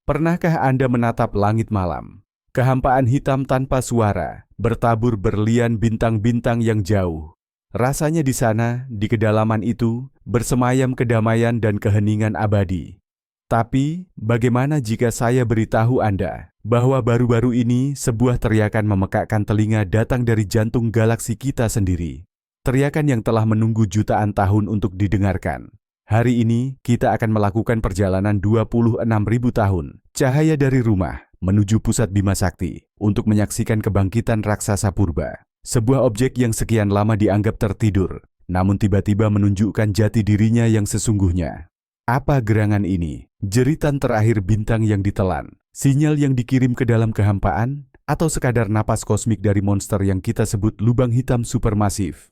Pernahkah Anda menatap langit malam? Kehampaan hitam tanpa suara, bertabur berlian bintang-bintang yang jauh. Rasanya di sana, di kedalaman itu, bersemayam kedamaian dan keheningan abadi. Tapi, bagaimana jika saya beritahu Anda bahwa baru-baru ini sebuah teriakan memekakkan telinga datang dari jantung galaksi kita sendiri? Teriakan yang telah menunggu jutaan tahun untuk didengarkan. Hari ini, kita akan melakukan perjalanan 26.000 tahun, cahaya dari rumah, menuju pusat Bima Sakti, untuk menyaksikan kebangkitan raksasa purba. Sebuah objek yang sekian lama dianggap tertidur, namun tiba-tiba menunjukkan jati dirinya yang sesungguhnya. Apa gerangan ini? Jeritan terakhir bintang yang ditelan, sinyal yang dikirim ke dalam kehampaan, atau sekadar napas kosmik dari monster yang kita sebut lubang hitam supermasif?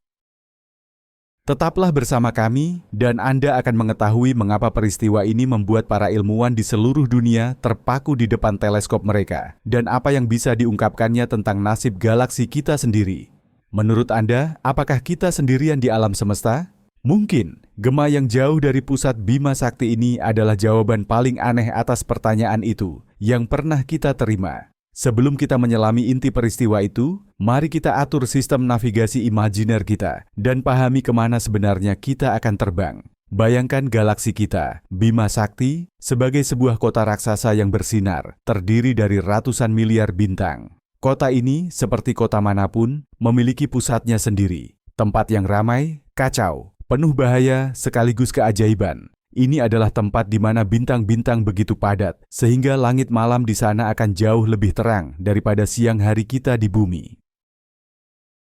Tetaplah bersama kami, dan Anda akan mengetahui mengapa peristiwa ini membuat para ilmuwan di seluruh dunia terpaku di depan teleskop mereka, dan apa yang bisa diungkapkannya tentang nasib galaksi kita sendiri. Menurut Anda, apakah kita sendirian di alam semesta? Mungkin, gema yang jauh dari pusat Bima Sakti ini adalah jawaban paling aneh atas pertanyaan itu yang pernah kita terima. Sebelum kita menyelami inti peristiwa itu, mari kita atur sistem navigasi imajiner kita dan pahami kemana sebenarnya kita akan terbang. Bayangkan galaksi kita, Bima Sakti, sebagai sebuah kota raksasa yang bersinar, terdiri dari ratusan miliar bintang. Kota ini, seperti kota manapun, memiliki pusatnya sendiri. Tempat yang ramai, kacau, penuh bahaya, sekaligus keajaiban. Ini adalah tempat di mana bintang-bintang begitu padat, sehingga langit malam di sana akan jauh lebih terang daripada siang hari kita di bumi.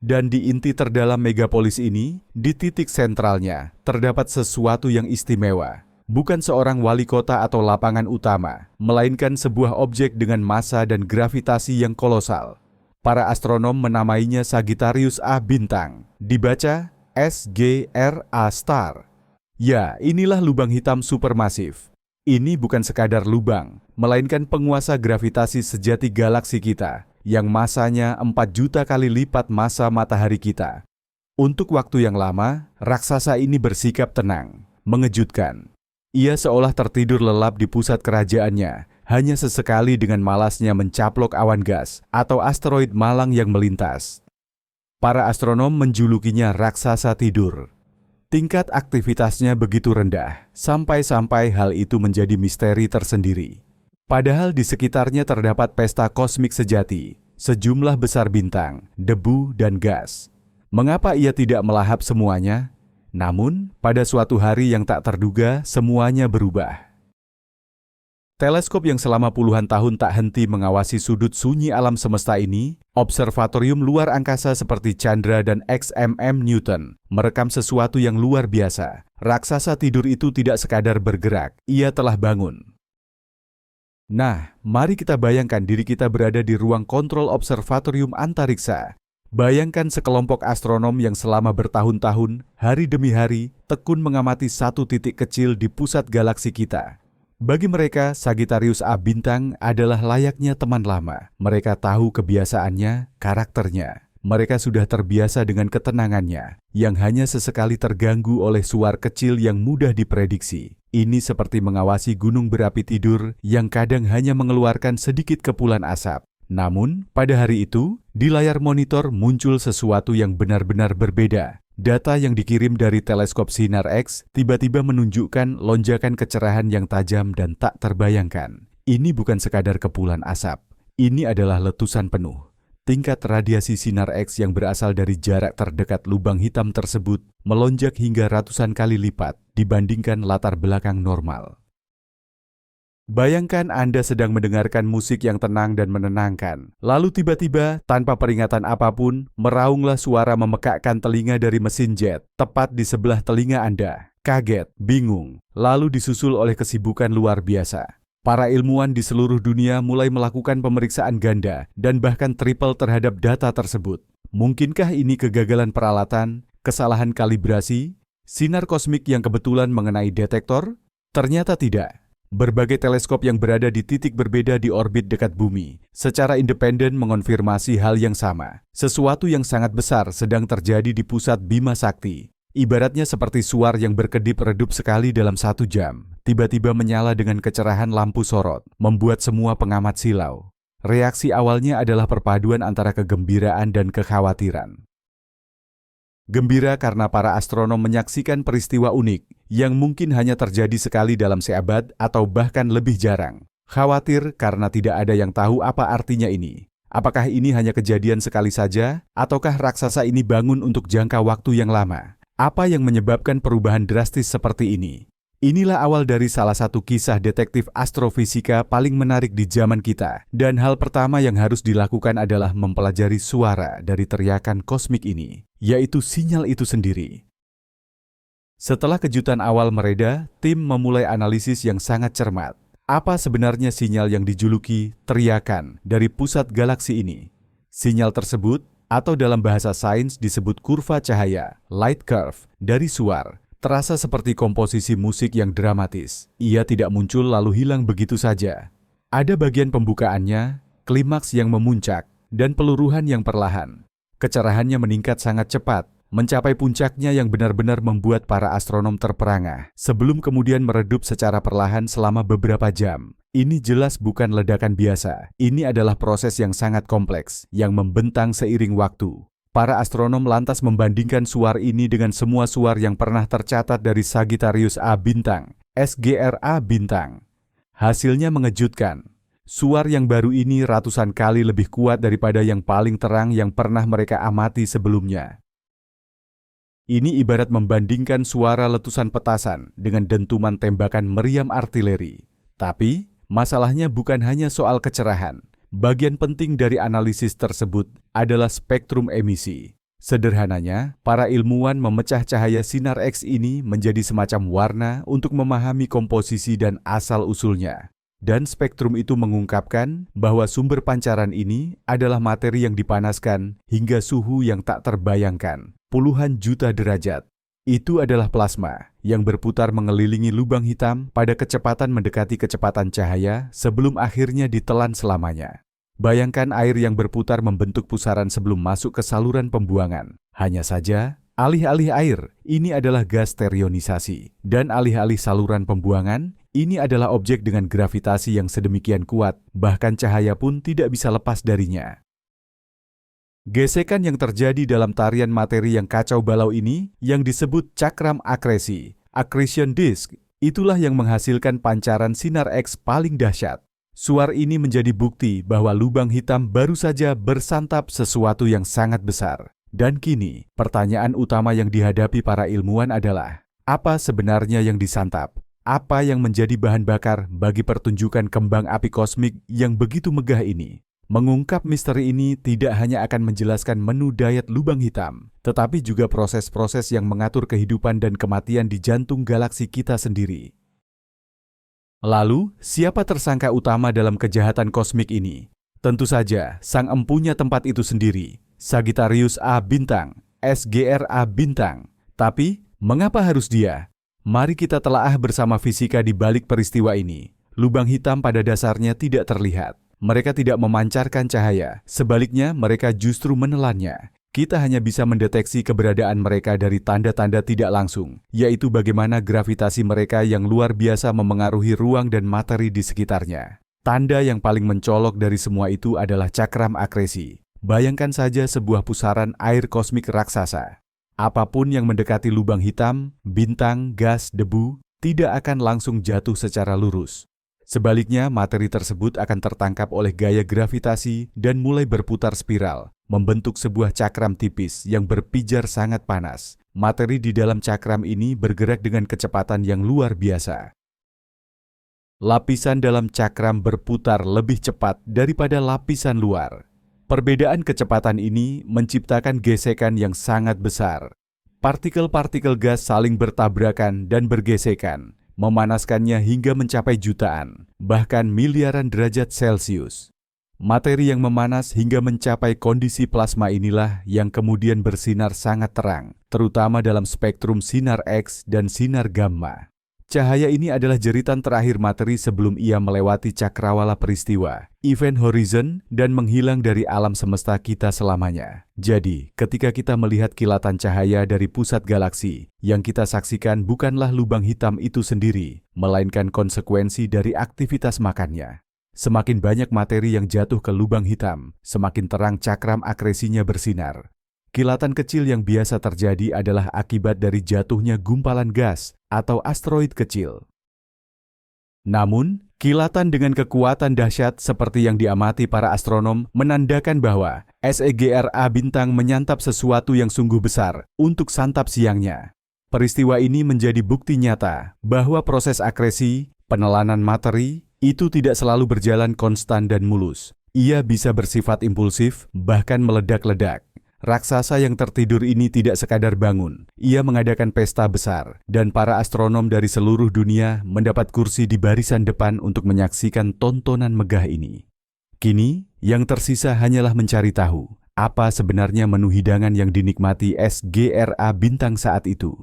Dan di inti terdalam megapolis ini, di titik sentralnya, terdapat sesuatu yang istimewa. Bukan seorang wali kota atau lapangan utama, melainkan sebuah objek dengan massa dan gravitasi yang kolosal. Para astronom menamainya Sagittarius A bintang, dibaca SGRA star. Ya, inilah lubang hitam supermasif. Ini bukan sekadar lubang, melainkan penguasa gravitasi sejati galaksi kita, yang massanya 4 juta kali lipat massa matahari kita. Untuk waktu yang lama, raksasa ini bersikap tenang, mengejutkan. Ia seolah tertidur lelap di pusat kerajaannya, hanya sesekali dengan malasnya mencaplok awan gas atau asteroid malang yang melintas. Para astronom menjulukinya raksasa tidur. Tingkat aktivitasnya begitu rendah, sampai-sampai hal itu menjadi misteri tersendiri. Padahal di sekitarnya terdapat pesta kosmik sejati, sejumlah besar bintang, debu, dan gas. Mengapa ia tidak melahap semuanya? Namun, pada suatu hari yang tak terduga, semuanya berubah. Teleskop yang selama puluhan tahun tak henti mengawasi sudut sunyi alam semesta ini, observatorium luar angkasa seperti Chandra dan XMM Newton, merekam sesuatu yang luar biasa. Raksasa tidur itu tidak sekadar bergerak, ia telah bangun. Nah, mari kita bayangkan diri kita berada di ruang kontrol observatorium antariksa. Bayangkan sekelompok astronom yang selama bertahun-tahun, hari demi hari, tekun mengamati satu titik kecil di pusat galaksi kita. Bagi mereka, Sagittarius A bintang adalah layaknya teman lama. Mereka tahu kebiasaannya, karakternya. Mereka sudah terbiasa dengan ketenangannya, yang hanya sesekali terganggu oleh suar kecil yang mudah diprediksi. Ini seperti mengawasi gunung berapi tidur yang kadang hanya mengeluarkan sedikit kepulan asap. Namun, pada hari itu, di layar monitor muncul sesuatu yang benar-benar berbeda. Data yang dikirim dari teleskop sinar X tiba-tiba menunjukkan lonjakan kecerahan yang tajam dan tak terbayangkan. Ini bukan sekadar kepulan asap. Ini adalah letusan penuh. Tingkat radiasi sinar X yang berasal dari jarak terdekat lubang hitam tersebut melonjak hingga ratusan kali lipat dibandingkan latar belakang normal. Bayangkan Anda sedang mendengarkan musik yang tenang dan menenangkan. Lalu tiba-tiba, tanpa peringatan apapun, meraunglah suara memekakkan telinga dari mesin jet, tepat di sebelah telinga Anda. Kaget, bingung, lalu disusul oleh kesibukan luar biasa. Para ilmuwan di seluruh dunia mulai melakukan pemeriksaan ganda dan bahkan triple terhadap data tersebut. Mungkinkah ini kegagalan peralatan, kesalahan kalibrasi, sinar kosmik yang kebetulan mengenai detektor? Ternyata tidak. Berbagai teleskop yang berada di titik berbeda di orbit dekat bumi secara independen mengonfirmasi hal yang sama. Sesuatu yang sangat besar sedang terjadi di pusat Bima Sakti. Ibaratnya seperti suar yang berkedip-redup sekali dalam 1 jam, tiba-tiba menyala dengan kecerahan lampu sorot, membuat semua pengamat silau. Reaksi awalnya adalah perpaduan antara kegembiraan dan kekhawatiran. Gembira karena para astronom menyaksikan peristiwa unik yang mungkin hanya terjadi sekali dalam seabad atau bahkan lebih jarang. Khawatir karena tidak ada yang tahu apa artinya ini. Apakah ini hanya kejadian sekali saja, ataukah raksasa ini bangun untuk jangka waktu yang lama? Apa yang menyebabkan perubahan drastis seperti ini? Inilah awal dari salah satu kisah detektif astrofisika paling menarik di zaman kita. Dan hal pertama yang harus dilakukan adalah mempelajari suara dari teriakan kosmik ini, yaitu sinyal itu sendiri. Setelah kejutan awal mereda, tim memulai analisis yang sangat cermat. Apa sebenarnya sinyal yang dijuluki teriakan dari pusat galaksi ini? Sinyal tersebut, atau dalam bahasa sains disebut kurva cahaya, light curve, dari suar, terasa seperti komposisi musik yang dramatis. Ia tidak muncul lalu hilang begitu saja. Ada bagian pembukaannya, klimaks yang memuncak, dan peluruhan yang perlahan. Kecerahannya meningkat sangat cepat, mencapai puncaknya yang benar-benar membuat para astronom terperangah, sebelum kemudian meredup secara perlahan selama beberapa jam. Ini jelas bukan ledakan biasa. Ini adalah proses yang sangat kompleks, yang membentang seiring waktu. Para astronom lantas membandingkan suar ini dengan semua suar yang pernah tercatat dari Sagittarius A bintang, SGRA bintang. Hasilnya mengejutkan. Suar yang baru ini ratusan kali lebih kuat daripada yang paling terang yang pernah mereka amati sebelumnya. Ini ibarat membandingkan suara letusan petasan dengan dentuman tembakan meriam artileri. Tapi, masalahnya bukan hanya soal kecerahan. Bagian penting dari analisis tersebut adalah spektrum emisi. Sederhananya, para ilmuwan memecah cahaya sinar X ini menjadi semacam warna untuk memahami komposisi dan asal-usulnya. Dan spektrum itu mengungkapkan bahwa sumber pancaran ini adalah materi yang dipanaskan hingga suhu yang tak terbayangkan, puluhan juta derajat. Itu adalah plasma yang berputar mengelilingi lubang hitam pada kecepatan mendekati kecepatan cahaya sebelum akhirnya ditelan selamanya. Bayangkan air yang berputar membentuk pusaran sebelum masuk ke saluran pembuangan. Hanya saja, alih-alih air, ini adalah gas sterionisasi. Dan alih-alih saluran pembuangan, ini adalah objek dengan gravitasi yang sedemikian kuat, bahkan cahaya pun tidak bisa lepas darinya. Gesekan yang terjadi dalam tarian materi yang kacau balau ini, yang disebut cakram akresi, accretion disk, itulah yang menghasilkan pancaran sinar X paling dahsyat. Suar ini menjadi bukti bahwa lubang hitam baru saja bersantap sesuatu yang sangat besar. Dan kini, pertanyaan utama yang dihadapi para ilmuwan adalah, apa sebenarnya yang disantap? Apa yang menjadi bahan bakar bagi pertunjukan kembang api kosmik yang begitu megah ini? Mengungkap misteri ini tidak hanya akan menjelaskan menu diet lubang hitam, tetapi juga proses-proses yang mengatur kehidupan dan kematian di jantung galaksi kita sendiri. Lalu, siapa tersangka utama dalam kejahatan kosmik ini? Tentu saja, sang empunya tempat itu sendiri, Sagittarius A bintang, SGRA bintang. Tapi, mengapa harus dia? Mari kita telaah bersama fisika di balik peristiwa ini. Lubang hitam pada dasarnya tidak terlihat. Mereka tidak memancarkan cahaya, sebaliknya mereka justru menelannya. Kita hanya bisa mendeteksi keberadaan mereka dari tanda-tanda tidak langsung, yaitu bagaimana gravitasi mereka yang luar biasa memengaruhi ruang dan materi di sekitarnya. Tanda yang paling mencolok dari semua itu adalah cakram akresi. Bayangkan saja sebuah pusaran air kosmik raksasa. Apapun yang mendekati lubang hitam, bintang, gas, debu, tidak akan langsung jatuh secara lurus. Sebaliknya, materi tersebut akan tertangkap oleh gaya gravitasi dan mulai berputar spiral, membentuk sebuah cakram tipis yang berpijar sangat panas. Materi di dalam cakram ini bergerak dengan kecepatan yang luar biasa. Lapisan dalam cakram berputar lebih cepat daripada lapisan luar. Perbedaan kecepatan ini menciptakan gesekan yang sangat besar. Partikel-partikel gas saling bertabrakan dan bergesekan, memanaskannya hingga mencapai jutaan, bahkan miliaran derajat Celcius. Materi yang memanas hingga mencapai kondisi plasma inilah yang kemudian bersinar sangat terang, terutama dalam spektrum sinar X dan sinar gamma. Cahaya ini adalah jeritan terakhir materi sebelum ia melewati cakrawala peristiwa, event horizon, dan menghilang dari alam semesta kita selamanya. Jadi, ketika kita melihat kilatan cahaya dari pusat galaksi, yang kita saksikan bukanlah lubang hitam itu sendiri, melainkan konsekuensi dari aktivitas makannya. Semakin banyak materi yang jatuh ke lubang hitam, semakin terang cakram akresinya bersinar. Kilatan kecil yang biasa terjadi adalah akibat dari jatuhnya gumpalan gas atau asteroid kecil. Namun, kilatan dengan kekuatan dahsyat seperti yang diamati para astronom menandakan bahwa SEGRA bintang menyantap sesuatu yang sungguh besar untuk santap siangnya. Peristiwa ini menjadi bukti nyata bahwa proses akresi, penelanan materi, itu tidak selalu berjalan konstan dan mulus. Ia bisa bersifat impulsif, bahkan meledak-ledak. Raksasa yang tertidur ini tidak sekadar bangun, ia mengadakan pesta besar, dan para astronom dari seluruh dunia mendapat kursi di barisan depan untuk menyaksikan tontonan megah ini. Kini, yang tersisa hanyalah mencari tahu, apa sebenarnya menu hidangan yang dinikmati SGRA bintang saat itu.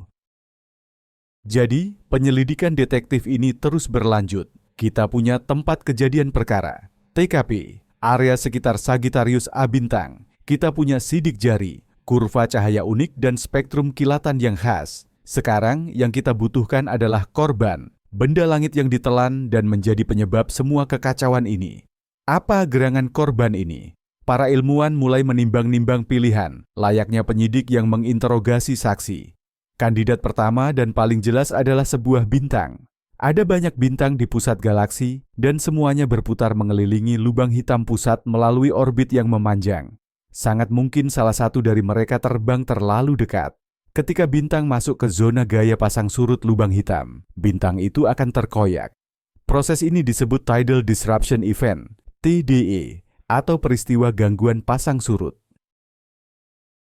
Jadi, penyelidikan detektif ini terus berlanjut. Kita punya tempat kejadian perkara, TKP, area sekitar Sagittarius A bintang. Kita punya sidik jari, kurva cahaya unik dan spektrum kilatan yang khas. Sekarang yang kita butuhkan adalah korban, benda langit yang ditelan dan menjadi penyebab semua kekacauan ini. Apa gerangan korban ini? Para ilmuwan mulai menimbang-nimbang pilihan, layaknya penyidik yang menginterogasi saksi. Kandidat pertama dan paling jelas adalah sebuah bintang. Ada banyak bintang di pusat galaksi, dan semuanya berputar mengelilingi lubang hitam pusat melalui orbit yang memanjang. Sangat mungkin salah satu dari mereka terbang terlalu dekat. Ketika bintang masuk ke zona gaya pasang surut lubang hitam, bintang itu akan terkoyak. Proses ini disebut Tidal Disruption Event, TDE, atau peristiwa gangguan pasang surut.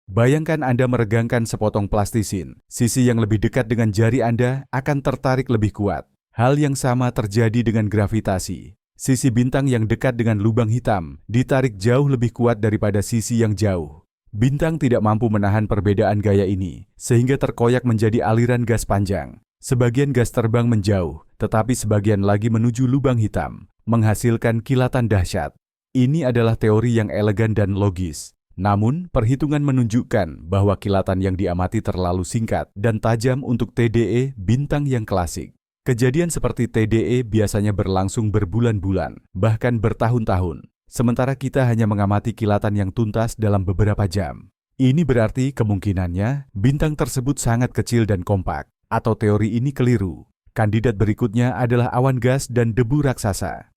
Bayangkan Anda meregangkan sepotong plastisin, sisi yang lebih dekat dengan jari Anda akan tertarik lebih kuat. Hal yang sama terjadi dengan gravitasi. Sisi bintang yang dekat dengan lubang hitam ditarik jauh lebih kuat daripada sisi yang jauh. Bintang tidak mampu menahan perbedaan gaya ini, sehingga terkoyak menjadi aliran gas panjang. Sebagian gas terbang menjauh, tetapi sebagian lagi menuju lubang hitam, menghasilkan kilatan dahsyat. Ini adalah teori yang elegan dan logis. Namun, perhitungan menunjukkan bahwa kilatan yang diamati terlalu singkat dan tajam untuk TDE bintang yang klasik. Kejadian seperti TDE biasanya berlangsung berbulan-bulan, bahkan bertahun-tahun, sementara kita hanya mengamati kilatan yang tuntas dalam beberapa jam. Ini berarti kemungkinannya bintang tersebut sangat kecil dan kompak, atau teori ini keliru. Kandidat berikutnya adalah awan gas dan debu raksasa.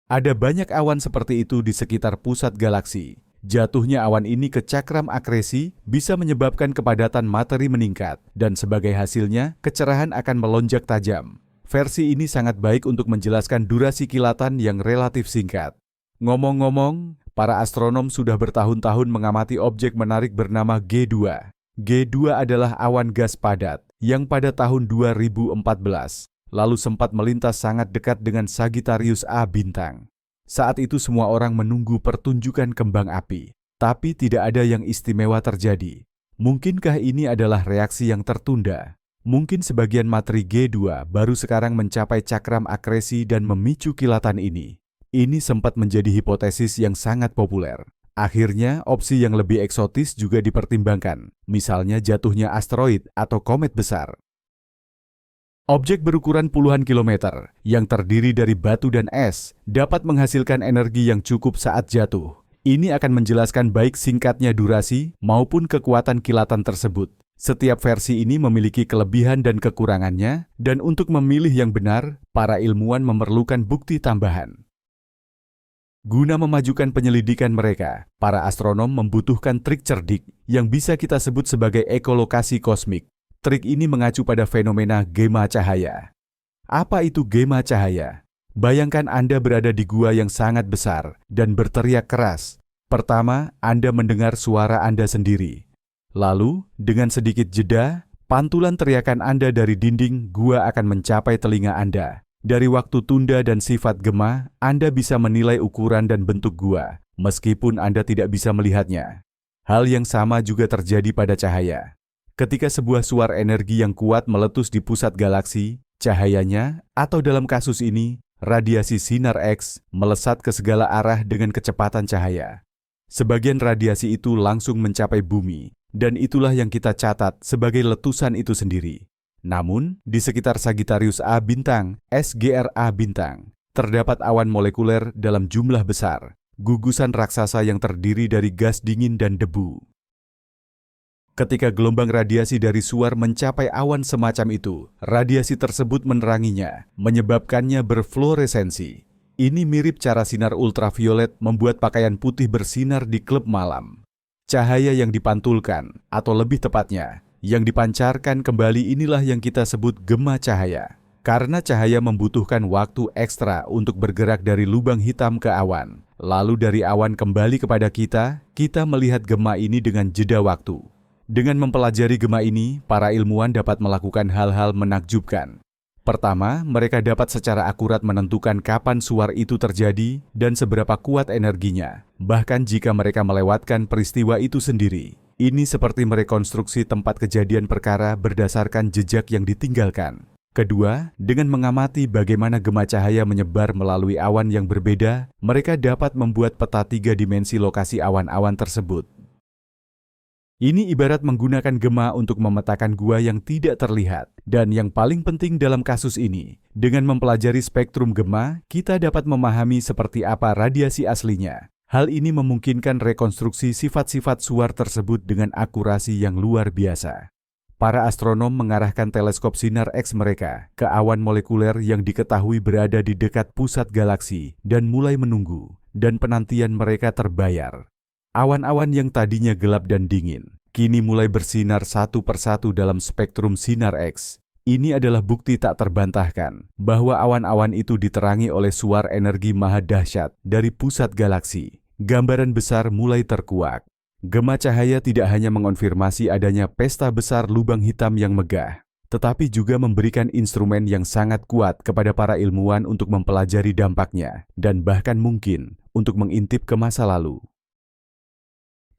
Ada banyak awan seperti itu di sekitar pusat galaksi. Jatuhnya awan ini ke cakram akresi bisa menyebabkan kepadatan materi meningkat, dan sebagai hasilnya, kecerahan akan melonjak tajam. Versi ini sangat baik untuk menjelaskan durasi kilatan yang relatif singkat. Ngomong-ngomong, para astronom sudah bertahun-tahun mengamati objek menarik bernama G2. G2 adalah awan gas padat, yang pada tahun 2014, lalu sempat melintas sangat dekat dengan Sagittarius A bintang. Saat itu semua orang menunggu pertunjukan kembang api, tapi tidak ada yang istimewa terjadi. Mungkinkah ini adalah reaksi yang tertunda? Mungkin sebagian materi G2 baru sekarang mencapai cakram akresi dan memicu kilatan ini. Ini sempat menjadi hipotesis yang sangat populer. Akhirnya, opsi yang lebih eksotis juga dipertimbangkan, misalnya jatuhnya asteroid atau komet besar. Objek berukuran puluhan kilometer yang terdiri dari batu dan es dapat menghasilkan energi yang cukup saat jatuh. Ini akan menjelaskan baik singkatnya durasi maupun kekuatan kilatan tersebut. Setiap versi ini memiliki kelebihan dan kekurangannya, dan untuk memilih yang benar, para ilmuwan memerlukan bukti tambahan. Guna memajukan penyelidikan mereka, para astronom membutuhkan trik cerdik yang bisa kita sebut sebagai ekolokasi kosmik. Trik ini mengacu pada fenomena gema cahaya. Apa itu gema cahaya? Bayangkan Anda berada di gua yang sangat besar dan berteriak keras. Pertama, Anda mendengar suara Anda sendiri. Lalu, dengan sedikit jeda, pantulan teriakan Anda dari dinding gua akan mencapai telinga Anda. Dari waktu tunda dan sifat gema, Anda bisa menilai ukuran dan bentuk gua, meskipun Anda tidak bisa melihatnya. Hal yang sama juga terjadi pada cahaya. Ketika sebuah suar energi yang kuat meletus di pusat galaksi, cahayanya, atau dalam kasus ini, radiasi sinar X, melesat ke segala arah dengan kecepatan cahaya. Sebagian radiasi itu langsung mencapai bumi, dan itulah yang kita catat sebagai letusan itu sendiri. Namun, di sekitar Sagittarius A bintang, SGRA bintang, terdapat awan molekuler dalam jumlah besar, gugusan raksasa yang terdiri dari gas dingin dan debu. Ketika gelombang radiasi dari suar mencapai awan semacam itu, radiasi tersebut meneranginya, menyebabkannya berfluoresensi. Ini mirip cara sinar ultraviolet membuat pakaian putih bersinar di klub malam. Cahaya yang dipantulkan, atau lebih tepatnya, yang dipancarkan kembali inilah yang kita sebut gema cahaya. Karena cahaya membutuhkan waktu ekstra untuk bergerak dari lubang hitam ke awan. Lalu dari awan kembali kepada kita melihat gema ini dengan jeda waktu. Dengan mempelajari gema ini, para ilmuwan dapat melakukan hal-hal menakjubkan. Pertama, mereka dapat secara akurat menentukan kapan suar itu terjadi dan seberapa kuat energinya, bahkan jika mereka melewatkan peristiwa itu sendiri. Ini seperti merekonstruksi tempat kejadian perkara berdasarkan jejak yang ditinggalkan. Kedua, dengan mengamati bagaimana gema cahaya menyebar melalui awan yang berbeda, mereka dapat membuat peta 3 dimensi lokasi awan-awan tersebut. Ini ibarat menggunakan gema untuk memetakan gua yang tidak terlihat. Dan yang paling penting dalam kasus ini, dengan mempelajari spektrum gema, kita dapat memahami seperti apa radiasi aslinya. Hal ini memungkinkan rekonstruksi sifat-sifat suar tersebut dengan akurasi yang luar biasa. Para astronom mengarahkan teleskop sinar X mereka ke awan molekuler yang diketahui berada di dekat pusat galaksi dan mulai menunggu, dan penantian mereka terbayar. Awan-awan yang tadinya gelap dan dingin, kini mulai bersinar satu persatu dalam spektrum sinar X. Ini adalah bukti tak terbantahkan bahwa awan-awan itu diterangi oleh suar energi maha dahsyat dari pusat galaksi. Gambaran besar mulai terkuak. Gema cahaya tidak hanya mengonfirmasi adanya pesta besar lubang hitam yang megah, tetapi juga memberikan instrumen yang sangat kuat kepada para ilmuwan untuk mempelajari dampaknya dan bahkan mungkin untuk mengintip ke masa lalu.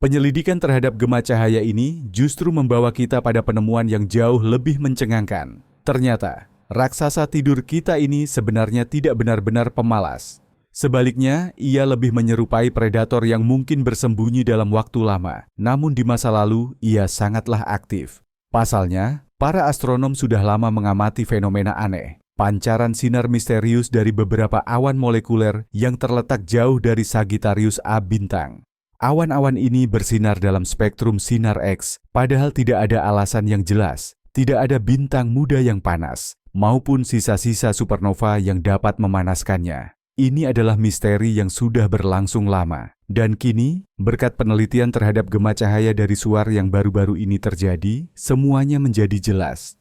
Penyelidikan terhadap gema cahaya ini justru membawa kita pada penemuan yang jauh lebih mencengangkan. Ternyata, raksasa tidur kita ini sebenarnya tidak benar-benar pemalas. Sebaliknya, ia lebih menyerupai predator yang mungkin bersembunyi dalam waktu lama, namun di masa lalu ia sangatlah aktif. Pasalnya, para astronom sudah lama mengamati fenomena aneh, pancaran sinar misterius dari beberapa awan molekuler yang terletak jauh dari Sagittarius A bintang. Awan-awan ini bersinar dalam spektrum sinar X, padahal tidak ada alasan yang jelas. Tidak ada bintang muda yang panas, maupun sisa-sisa supernova yang dapat memanaskannya. Ini adalah misteri yang sudah berlangsung lama. Dan kini, berkat penelitian terhadap gema cahaya dari suar yang baru-baru ini terjadi, semuanya menjadi jelas.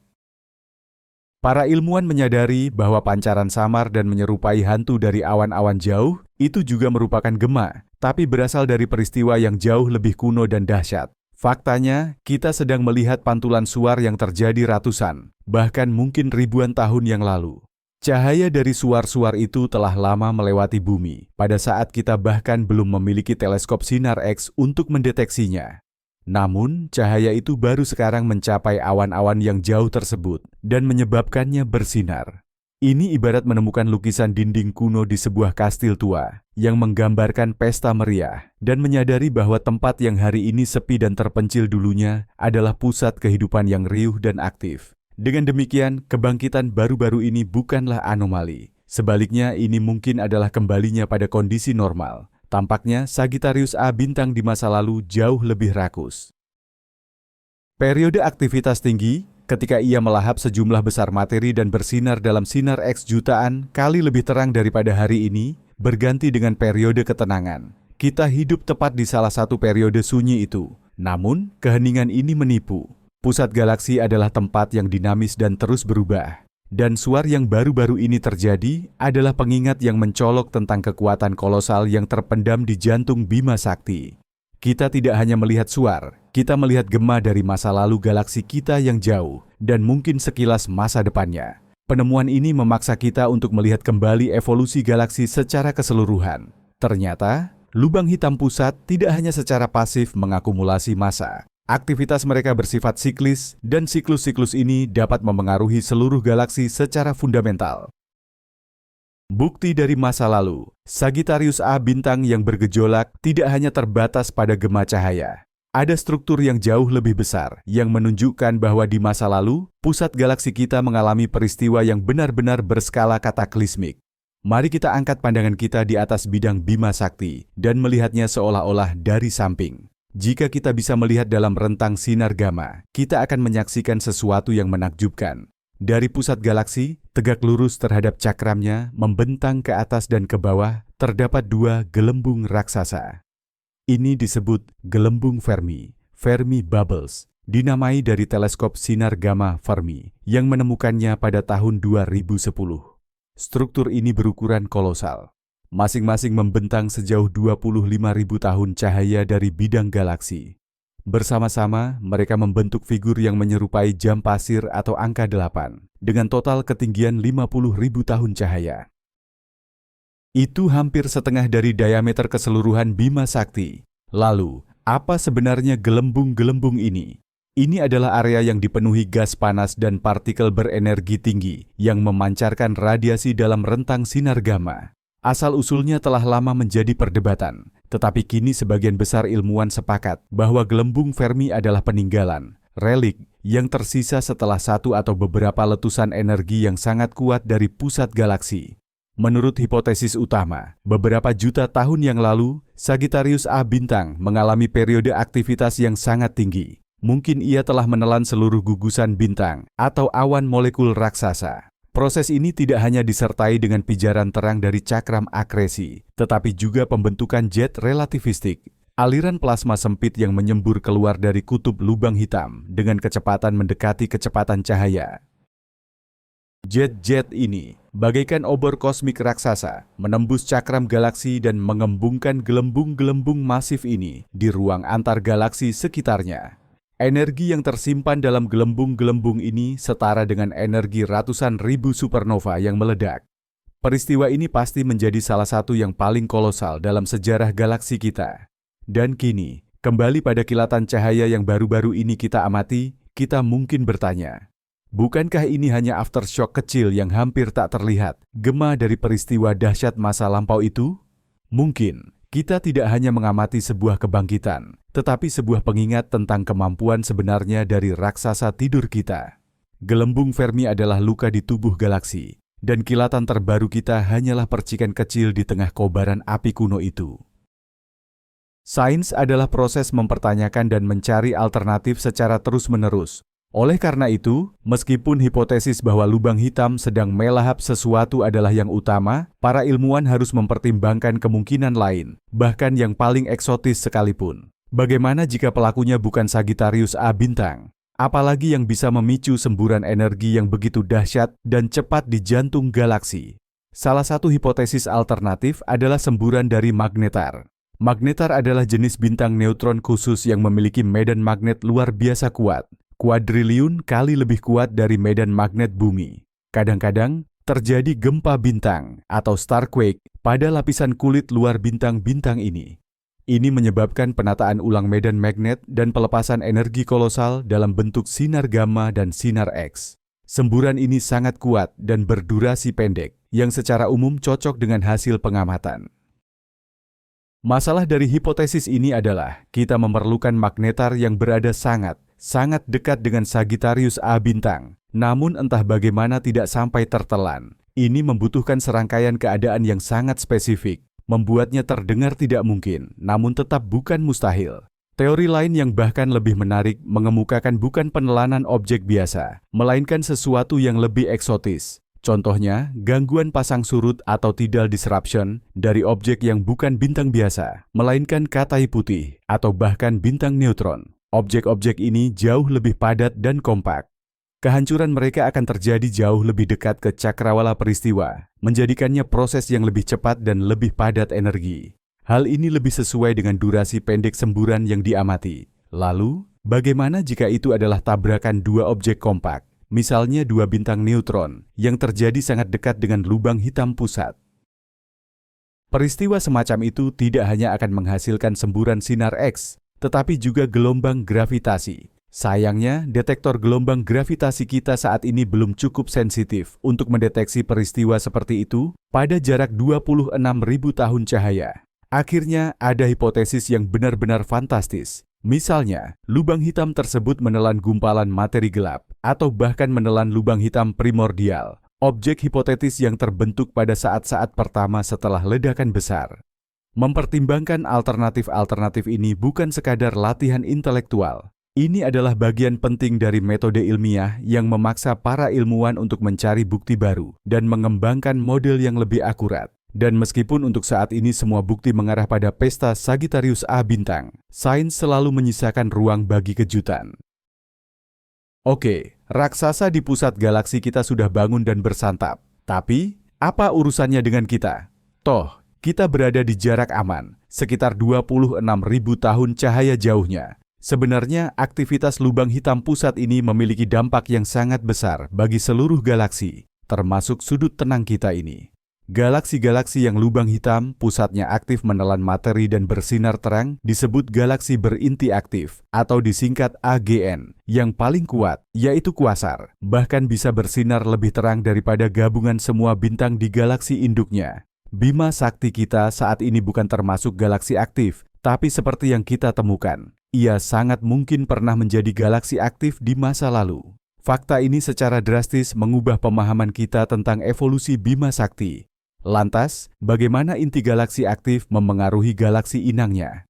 Para ilmuwan menyadari bahwa pancaran samar dan menyerupai hantu dari awan-awan jauh itu juga merupakan gema, tapi berasal dari peristiwa yang jauh lebih kuno dan dahsyat. Faktanya, kita sedang melihat pantulan suar yang terjadi ratusan, bahkan mungkin ribuan tahun yang lalu. Cahaya dari suar-suar itu telah lama melewati bumi, pada saat kita bahkan belum memiliki teleskop sinar X untuk mendeteksinya. Namun, cahaya itu baru sekarang mencapai awan-awan yang jauh tersebut dan menyebabkannya bersinar. Ini ibarat menemukan lukisan dinding kuno di sebuah kastil tua yang menggambarkan pesta meriah dan menyadari bahwa tempat yang hari ini sepi dan terpencil dulunya adalah pusat kehidupan yang riuh dan aktif. Dengan demikian, kebangkitan baru-baru ini bukanlah anomali. Sebaliknya, ini mungkin adalah kembalinya pada kondisi normal. Tampaknya, Sagittarius A bintang di masa lalu jauh lebih rakus. Periode aktivitas tinggi, ketika ia melahap sejumlah besar materi dan bersinar dalam sinar X jutaan kali lebih terang daripada hari ini, berganti dengan periode ketenangan. Kita hidup tepat di salah satu periode sunyi itu. Namun, keheningan ini menipu. Pusat galaksi adalah tempat yang dinamis dan terus berubah. Dan suar yang baru-baru ini terjadi adalah pengingat yang mencolok tentang kekuatan kolosal yang terpendam di jantung Bima Sakti. Kita tidak hanya melihat suar, kita melihat gema dari masa lalu galaksi kita yang jauh dan mungkin sekilas masa depannya. Penemuan ini memaksa kita untuk melihat kembali evolusi galaksi secara keseluruhan. Ternyata, lubang hitam pusat tidak hanya secara pasif mengakumulasi massa. Aktivitas mereka bersifat siklis, dan siklus-siklus ini dapat memengaruhi seluruh galaksi secara fundamental. Bukti dari masa lalu, Sagittarius A bintang yang bergejolak tidak hanya terbatas pada gema cahaya. Ada struktur yang jauh lebih besar yang menunjukkan bahwa di masa lalu, pusat galaksi kita mengalami peristiwa yang benar-benar berskala kataklismik. Mari kita angkat pandangan kita di atas bidang Bima Sakti dan melihatnya seolah-olah dari samping. Jika kita bisa melihat dalam rentang sinar gamma, kita akan menyaksikan sesuatu yang menakjubkan. Dari pusat galaksi, tegak lurus terhadap cakramnya, membentang ke atas dan ke bawah, terdapat dua gelembung raksasa. Ini disebut gelembung Fermi, Fermi Bubbles, dinamai dari teleskop sinar gamma Fermi yang menemukannya pada tahun 2010. Struktur ini berukuran kolosal. Masing-masing membentang sejauh 25.000 tahun cahaya dari bidang galaksi. Bersama-sama, mereka membentuk figur yang menyerupai jam pasir atau angka 8, dengan total ketinggian 50.000 tahun cahaya. Itu hampir setengah dari diameter keseluruhan Bima Sakti. Lalu, apa sebenarnya gelembung-gelembung ini? Ini adalah area yang dipenuhi gas panas dan partikel berenergi tinggi yang memancarkan radiasi dalam rentang sinar gamma. Asal-usulnya telah lama menjadi perdebatan, tetapi kini sebagian besar ilmuwan sepakat bahwa gelembung Fermi adalah peninggalan, relik, yang tersisa setelah satu atau beberapa letusan energi yang sangat kuat dari pusat galaksi. Menurut hipotesis utama, beberapa juta tahun yang lalu, Sagittarius A bintang mengalami periode aktivitas yang sangat tinggi. Mungkin ia telah menelan seluruh gugusan bintang atau awan molekul raksasa. Proses ini tidak hanya disertai dengan pijaran terang dari cakram akresi, tetapi juga pembentukan jet relativistik, aliran plasma sempit yang menyembur keluar dari kutub lubang hitam dengan kecepatan mendekati kecepatan cahaya. Jet-jet ini, bagaikan obor kosmik raksasa, menembus cakram galaksi dan mengembungkan gelembung-gelembung masif ini di ruang antar galaksi sekitarnya. Energi yang tersimpan dalam gelembung-gelembung ini setara dengan energi ratusan ribu supernova yang meledak. Peristiwa ini pasti menjadi salah satu yang paling kolosal dalam sejarah galaksi kita. Dan kini, kembali pada kilatan cahaya yang baru-baru ini kita amati, kita mungkin bertanya, bukankah ini hanya aftershock kecil yang hampir tak terlihat, gema dari peristiwa dahsyat masa lampau itu? Mungkin. Kita tidak hanya mengamati sebuah kebangkitan, tetapi sebuah pengingat tentang kemampuan sebenarnya dari raksasa tidur kita. Gelembung Fermi adalah luka di tubuh galaksi, dan kilatan terbaru kita hanyalah percikan kecil di tengah kobaran api kuno itu. Sains adalah proses mempertanyakan dan mencari alternatif secara terus-menerus. Oleh karena itu, meskipun hipotesis bahwa lubang hitam sedang melahap sesuatu adalah yang utama, para ilmuwan harus mempertimbangkan kemungkinan lain, bahkan yang paling eksotis sekalipun. Bagaimana jika pelakunya bukan Sagittarius A bintang? Apalagi yang bisa memicu semburan energi yang begitu dahsyat dan cepat di jantung galaksi? Salah satu hipotesis alternatif adalah semburan dari magnetar. Magnetar adalah jenis bintang neutron khusus yang memiliki medan magnet luar biasa kuat. Kuadriliun kali lebih kuat dari medan magnet bumi. Kadang-kadang terjadi gempa bintang atau starquake pada lapisan kulit luar bintang-bintang ini. Ini menyebabkan penataan ulang medan magnet dan pelepasan energi kolosal dalam bentuk sinar gamma dan sinar X. Semburan ini sangat kuat dan berdurasi pendek, yang secara umum cocok dengan hasil pengamatan. Masalah dari hipotesis ini adalah kita memerlukan magnetar yang berada sangat dekat dengan Sagittarius A bintang, namun entah bagaimana tidak sampai tertelan. Ini membutuhkan serangkaian keadaan yang sangat spesifik, membuatnya terdengar tidak mungkin, namun tetap bukan mustahil. Teori lain yang bahkan lebih menarik mengemukakan bukan penelanan objek biasa, melainkan sesuatu yang lebih eksotis. Contohnya, gangguan pasang surut atau tidal disruption dari objek yang bukan bintang biasa, melainkan katai putih atau bahkan bintang neutron. Objek-objek ini jauh lebih padat dan kompak. Kehancuran mereka akan terjadi jauh lebih dekat ke cakrawala peristiwa, menjadikannya proses yang lebih cepat dan lebih padat energi. Hal ini lebih sesuai dengan durasi pendek semburan yang diamati. Lalu, bagaimana jika itu adalah tabrakan dua objek kompak, misalnya dua bintang neutron, yang terjadi sangat dekat dengan lubang hitam pusat? Peristiwa semacam itu tidak hanya akan menghasilkan semburan sinar X, tetapi juga gelombang gravitasi. Sayangnya, detektor gelombang gravitasi kita saat ini belum cukup sensitif untuk mendeteksi peristiwa seperti itu pada jarak 26.000 tahun cahaya. Akhirnya, ada hipotesis yang benar-benar fantastis. Misalnya, lubang hitam tersebut menelan gumpalan materi gelap, atau bahkan menelan lubang hitam primordial, objek hipotetis yang terbentuk pada saat-saat pertama setelah ledakan besar. Mempertimbangkan alternatif-alternatif ini bukan sekadar latihan intelektual. Ini adalah bagian penting dari metode ilmiah yang memaksa para ilmuwan untuk mencari bukti baru dan mengembangkan model yang lebih akurat. Dan meskipun untuk saat ini semua bukti mengarah pada pesta Sagittarius A bintang, sains selalu menyisakan ruang bagi kejutan. Oke, raksasa di pusat galaksi kita sudah bangun dan bersantap. Tapi, apa urusannya dengan kita? Toh, kita berada di jarak aman, sekitar 26.000 tahun cahaya jauhnya. Sebenarnya, aktivitas lubang hitam pusat ini memiliki dampak yang sangat besar bagi seluruh galaksi, termasuk sudut tenang kita ini. Galaksi-galaksi yang lubang hitam pusatnya aktif menelan materi dan bersinar terang disebut galaksi berinti aktif atau disingkat AGN. Yang paling kuat yaitu kuasar, bahkan bisa bersinar lebih terang daripada gabungan semua bintang di galaksi induknya. Bima Sakti kita saat ini bukan termasuk galaksi aktif, tapi seperti yang kita temukan, ia sangat mungkin pernah menjadi galaksi aktif di masa lalu. Fakta ini secara drastis mengubah pemahaman kita tentang evolusi Bima Sakti. Lantas, bagaimana inti galaksi aktif memengaruhi galaksi inangnya?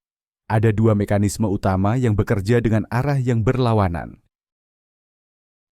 Ada dua mekanisme utama yang bekerja dengan arah yang berlawanan.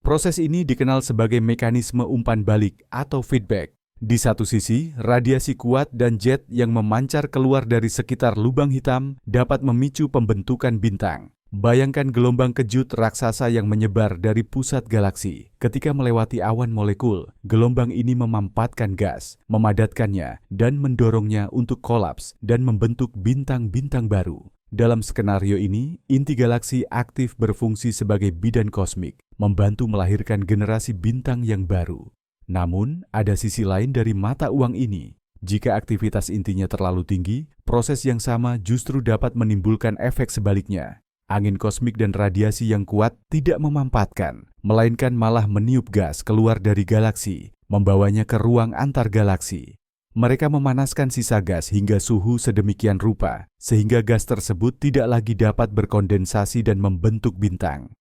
Proses ini dikenal sebagai mekanisme umpan balik atau feedback. Di satu sisi, radiasi kuat dan jet yang memancar keluar dari sekitar lubang hitam dapat memicu pembentukan bintang. Bayangkan gelombang kejut raksasa yang menyebar dari pusat galaksi. Ketika melewati awan molekul, gelombang ini memampatkan gas, memadatkannya, dan mendorongnya untuk kolaps dan membentuk bintang-bintang baru. Dalam skenario ini, inti galaksi aktif berfungsi sebagai bidan kosmik, membantu melahirkan generasi bintang yang baru. Namun, ada sisi lain dari mata uang ini. Jika aktivitas intinya terlalu tinggi, proses yang sama justru dapat menimbulkan efek sebaliknya. Angin kosmik dan radiasi yang kuat tidak memampatkan, melainkan malah meniup gas keluar dari galaksi, membawanya ke ruang antar galaksi. Mereka memanaskan sisa gas hingga suhu sedemikian rupa, sehingga gas tersebut tidak lagi dapat berkondensasi dan membentuk bintang.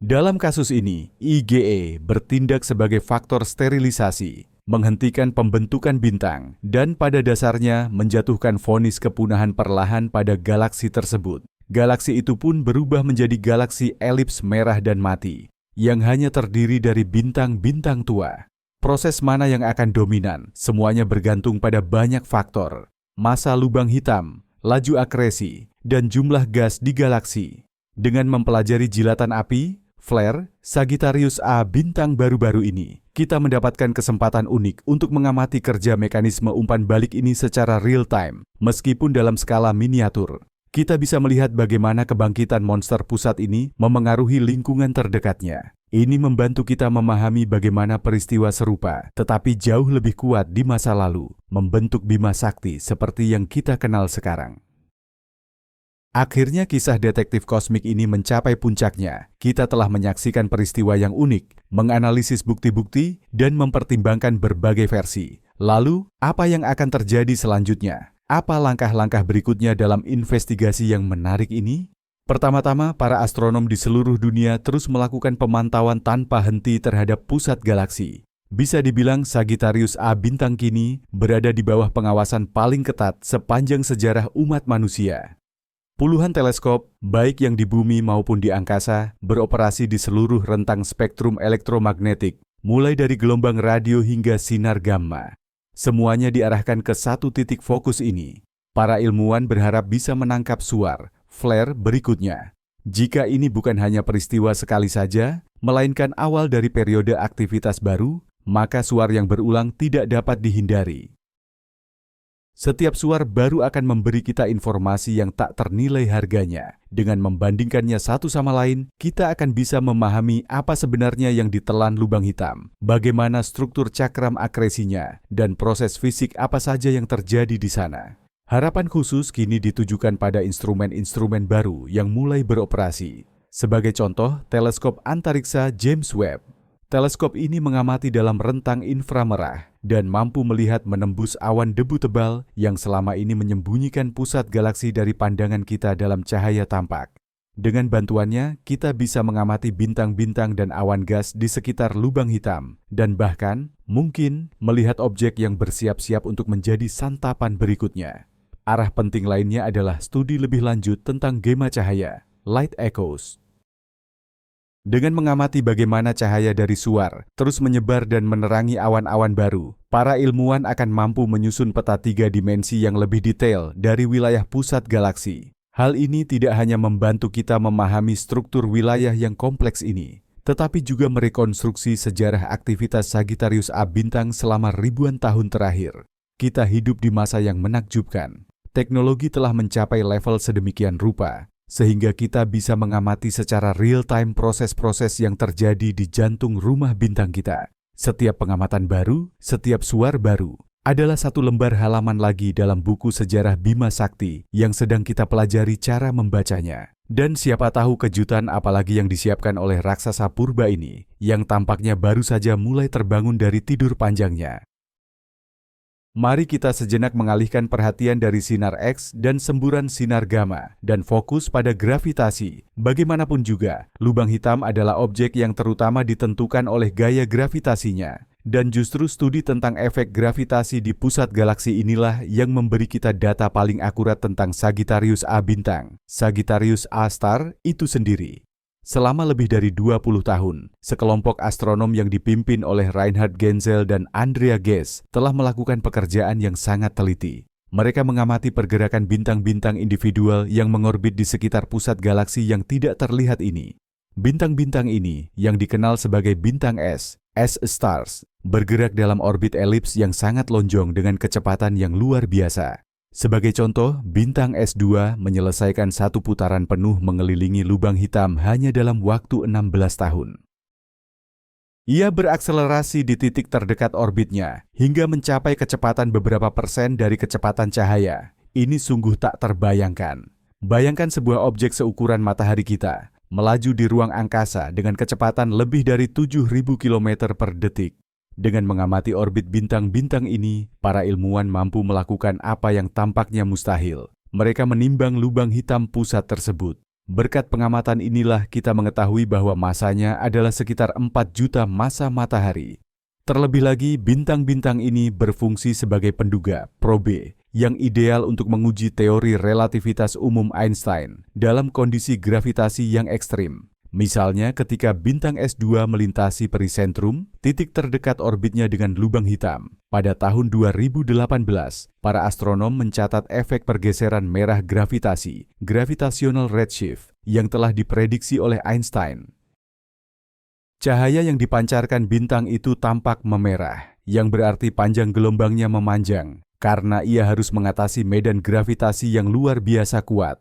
Dalam kasus ini, IgE bertindak sebagai faktor sterilisasi, menghentikan pembentukan bintang, dan pada dasarnya menjatuhkan vonis kepunahan perlahan pada galaksi tersebut. Galaksi itu pun berubah menjadi galaksi elips merah dan mati, yang hanya terdiri dari bintang-bintang tua. Proses mana yang akan dominan, semuanya bergantung pada banyak faktor. Massa lubang hitam, laju akresi, dan jumlah gas di galaksi. Dengan mempelajari jilatan api, flare, Sagittarius A bintang baru-baru ini, kita mendapatkan kesempatan unik untuk mengamati kerja mekanisme umpan balik ini secara real-time, meskipun dalam skala miniatur. Kita bisa melihat bagaimana kebangkitan monster pusat ini memengaruhi lingkungan terdekatnya. Ini membantu kita memahami bagaimana peristiwa serupa, tetapi jauh lebih kuat di masa lalu, membentuk Bima Sakti seperti yang kita kenal sekarang. Akhirnya kisah detektif kosmik ini mencapai puncaknya. Kita telah menyaksikan peristiwa yang unik, menganalisis bukti-bukti, dan mempertimbangkan berbagai versi. Lalu, apa yang akan terjadi selanjutnya? Apa langkah-langkah berikutnya dalam investigasi yang menarik ini? Pertama-tama, para astronom di seluruh dunia terus melakukan pemantauan tanpa henti terhadap pusat galaksi. Bisa dibilang Sagittarius A bintang kini berada di bawah pengawasan paling ketat sepanjang sejarah umat manusia. Puluhan teleskop, baik yang di bumi maupun di angkasa, beroperasi di seluruh rentang spektrum elektromagnetik, mulai dari gelombang radio hingga sinar gamma. Semuanya diarahkan ke satu titik fokus ini. Para ilmuwan berharap bisa menangkap suar, flare berikutnya. Jika ini bukan hanya peristiwa sekali saja, melainkan awal dari periode aktivitas baru, maka suar yang berulang tidak dapat dihindari. Setiap suar baru akan memberi kita informasi yang tak ternilai harganya. Dengan membandingkannya satu sama lain, kita akan bisa memahami apa sebenarnya yang ditelan lubang hitam, bagaimana struktur cakram akresinya, dan proses fisik apa saja yang terjadi di sana. Harapan khusus kini ditujukan pada instrumen-instrumen baru yang mulai beroperasi. Sebagai contoh, teleskop antariksa James Webb. Teleskop ini mengamati dalam rentang inframerah dan mampu melihat menembus awan debu tebal yang selama ini menyembunyikan pusat galaksi dari pandangan kita dalam cahaya tampak. Dengan bantuannya, kita bisa mengamati bintang-bintang dan awan gas di sekitar lubang hitam, dan bahkan mungkin melihat objek yang bersiap-siap untuk menjadi santapan berikutnya. Arah penting lainnya adalah studi lebih lanjut tentang gema cahaya, light echoes. Dengan mengamati bagaimana cahaya dari suar terus menyebar dan menerangi awan-awan baru, para ilmuwan akan mampu menyusun peta 3 dimensi yang lebih detail dari wilayah pusat galaksi. Hal ini tidak hanya membantu kita memahami struktur wilayah yang kompleks ini, tetapi juga merekonstruksi sejarah aktivitas Sagittarius A bintang selama ribuan tahun terakhir. Kita hidup di masa yang menakjubkan. Teknologi telah mencapai level sedemikian rupa, sehingga kita bisa mengamati secara real-time proses-proses yang terjadi di jantung rumah bintang kita. Setiap pengamatan baru, setiap suar baru, adalah satu lembar halaman lagi dalam buku sejarah Bima Sakti yang sedang kita pelajari cara membacanya. Dan siapa tahu kejutan apalagi yang disiapkan oleh raksasa purba ini, yang tampaknya baru saja mulai terbangun dari tidur panjangnya. Mari kita sejenak mengalihkan perhatian dari sinar X dan semburan sinar gamma dan fokus pada gravitasi. Bagaimanapun juga, lubang hitam adalah objek yang terutama ditentukan oleh gaya gravitasinya. Dan justru studi tentang efek gravitasi di pusat galaksi inilah yang memberi kita data paling akurat tentang Sagittarius A bintang, Sagittarius A star itu sendiri. Selama lebih dari 20 tahun, sekelompok astronom yang dipimpin oleh Reinhard Genzel dan Andrea Ghez telah melakukan pekerjaan yang sangat teliti. Mereka mengamati pergerakan bintang-bintang individual yang mengorbit di sekitar pusat galaksi yang tidak terlihat ini. Bintang-bintang ini, yang dikenal sebagai bintang S-stars, bergerak dalam orbit elips yang sangat lonjong dengan kecepatan yang luar biasa. Sebagai contoh, bintang S2 menyelesaikan satu putaran penuh mengelilingi lubang hitam hanya dalam waktu 16 tahun. Ia berakselerasi di titik terdekat orbitnya hingga mencapai kecepatan beberapa persen dari kecepatan cahaya. Ini sungguh tak terbayangkan. Bayangkan sebuah objek seukuran matahari kita melaju di ruang angkasa dengan kecepatan lebih dari 7.000 km per detik. Dengan mengamati orbit bintang-bintang ini, para ilmuwan mampu melakukan apa yang tampaknya mustahil. Mereka menimbang lubang hitam pusat tersebut. Berkat pengamatan inilah kita mengetahui bahwa masanya adalah sekitar 4 juta massa matahari. Terlebih lagi, bintang-bintang ini berfungsi sebagai penduga, probe, yang ideal untuk menguji teori relativitas umum Einstein dalam kondisi gravitasi yang ekstrim. Misalnya ketika bintang S2 melintasi perisentrum, titik terdekat orbitnya dengan lubang hitam. Pada tahun 2018, para astronom mencatat efek pergeseran merah gravitasi, gravitational redshift, yang telah diprediksi oleh Einstein. Cahaya yang dipancarkan bintang itu tampak memerah, yang berarti panjang gelombangnya memanjang, karena ia harus mengatasi medan gravitasi yang luar biasa kuat.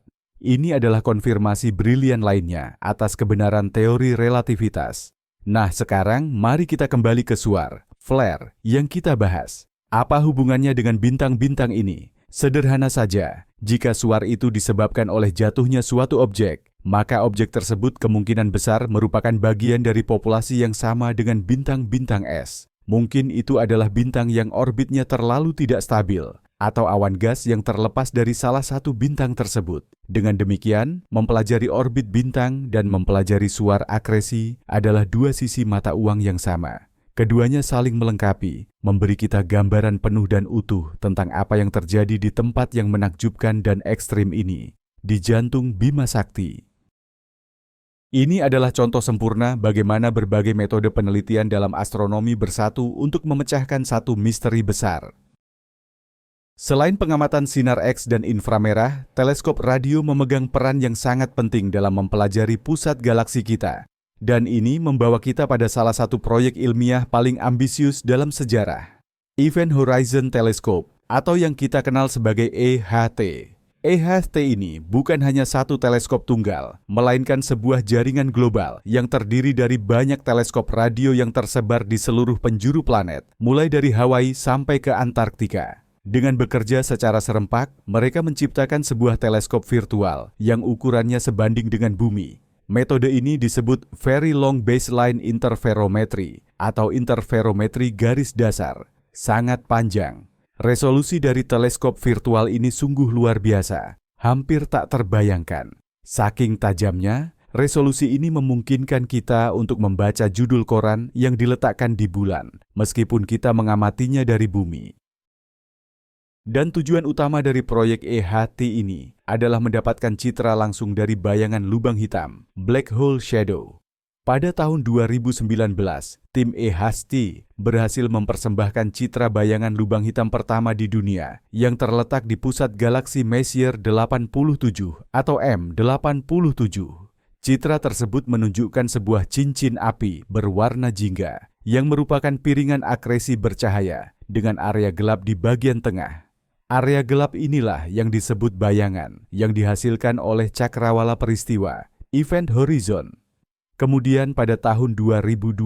Ini adalah konfirmasi brilian lainnya atas kebenaran teori relativitas. Nah, sekarang mari kita kembali ke suar, flare, yang kita bahas. Apa hubungannya dengan bintang-bintang ini? Sederhana saja, jika suar itu disebabkan oleh jatuhnya suatu objek, maka objek tersebut kemungkinan besar merupakan bagian dari populasi yang sama dengan bintang-bintang es. Mungkin itu adalah bintang yang orbitnya terlalu tidak stabil, atau awan gas yang terlepas dari salah satu bintang tersebut. Dengan demikian, mempelajari orbit bintang dan mempelajari suar akresi adalah dua sisi mata uang yang sama. Keduanya saling melengkapi, memberi kita gambaran penuh dan utuh tentang apa yang terjadi di tempat yang menakjubkan dan ekstrim ini, di jantung Bima Sakti. Ini adalah contoh sempurna bagaimana berbagai metode penelitian dalam astronomi bersatu untuk memecahkan satu misteri besar. Selain pengamatan sinar X dan inframerah, teleskop radio memegang peran yang sangat penting dalam mempelajari pusat galaksi kita. Dan ini membawa kita pada salah satu proyek ilmiah paling ambisius dalam sejarah. Event Horizon Telescope, atau yang kita kenal sebagai EHT. EHT ini bukan hanya satu teleskop tunggal, melainkan sebuah jaringan global yang terdiri dari banyak teleskop radio yang tersebar di seluruh penjuru planet, mulai dari Hawaii sampai ke Antartika. Dengan bekerja secara serempak, mereka menciptakan sebuah teleskop virtual yang ukurannya sebanding dengan bumi. Metode ini disebut Very Long Baseline Interferometry atau interferometri garis dasar. Sangat panjang. Resolusi dari teleskop virtual ini sungguh luar biasa, hampir tak terbayangkan. Saking tajamnya, resolusi ini memungkinkan kita untuk membaca judul koran yang diletakkan di bulan, meskipun kita mengamatinya dari bumi. Dan tujuan utama dari proyek EHT ini adalah mendapatkan citra langsung dari bayangan lubang hitam, black hole shadow. Pada tahun 2019, tim EHT berhasil mempersembahkan citra bayangan lubang hitam pertama di dunia yang terletak di pusat galaksi Messier 87 atau M87. Citra tersebut menunjukkan sebuah cincin api berwarna jingga yang merupakan piringan akresi bercahaya dengan area gelap di bagian tengah. Area gelap inilah yang disebut bayangan yang dihasilkan oleh cakrawala peristiwa, event horizon. Kemudian pada tahun 2022,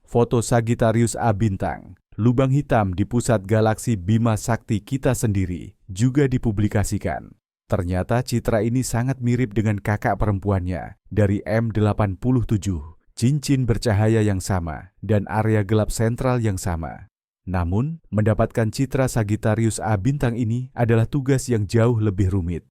foto Sagittarius A bintang, lubang hitam di pusat galaksi Bima Sakti kita sendiri, juga dipublikasikan. Ternyata citra ini sangat mirip dengan kakak perempuannya dari M87, cincin bercahaya yang sama, dan area gelap sentral yang sama. Namun, mendapatkan citra Sagittarius A bintang ini adalah tugas yang jauh lebih rumit.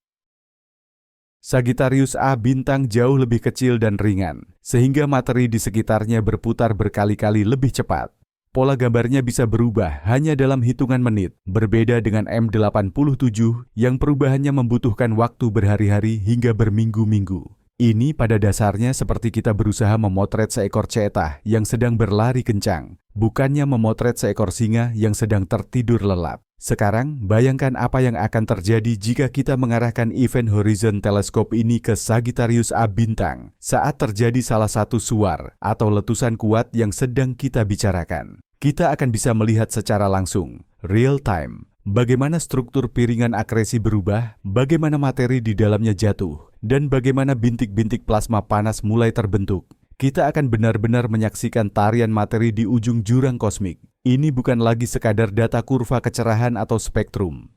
Sagittarius A bintang jauh lebih kecil dan ringan, sehingga materi di sekitarnya berputar berkali-kali lebih cepat. Pola gambarnya bisa berubah hanya dalam hitungan menit, berbeda dengan M87 yang perubahannya membutuhkan waktu berhari-hari hingga berminggu-minggu. Ini pada dasarnya seperti kita berusaha memotret seekor cheetah yang sedang berlari kencang, bukannya memotret seekor singa yang sedang tertidur lelap. Sekarang, bayangkan apa yang akan terjadi jika kita mengarahkan Event Horizon Teleskop ini ke Sagittarius A bintang saat terjadi salah satu suar atau letusan kuat yang sedang kita bicarakan. Kita akan bisa melihat secara langsung, real time, bagaimana struktur piringan akresi berubah, bagaimana materi di dalamnya jatuh, dan bagaimana bintik-bintik plasma panas mulai terbentuk. Kita akan benar-benar menyaksikan tarian materi di ujung jurang kosmik. Ini bukan lagi sekadar data kurva kecerahan atau spektrum.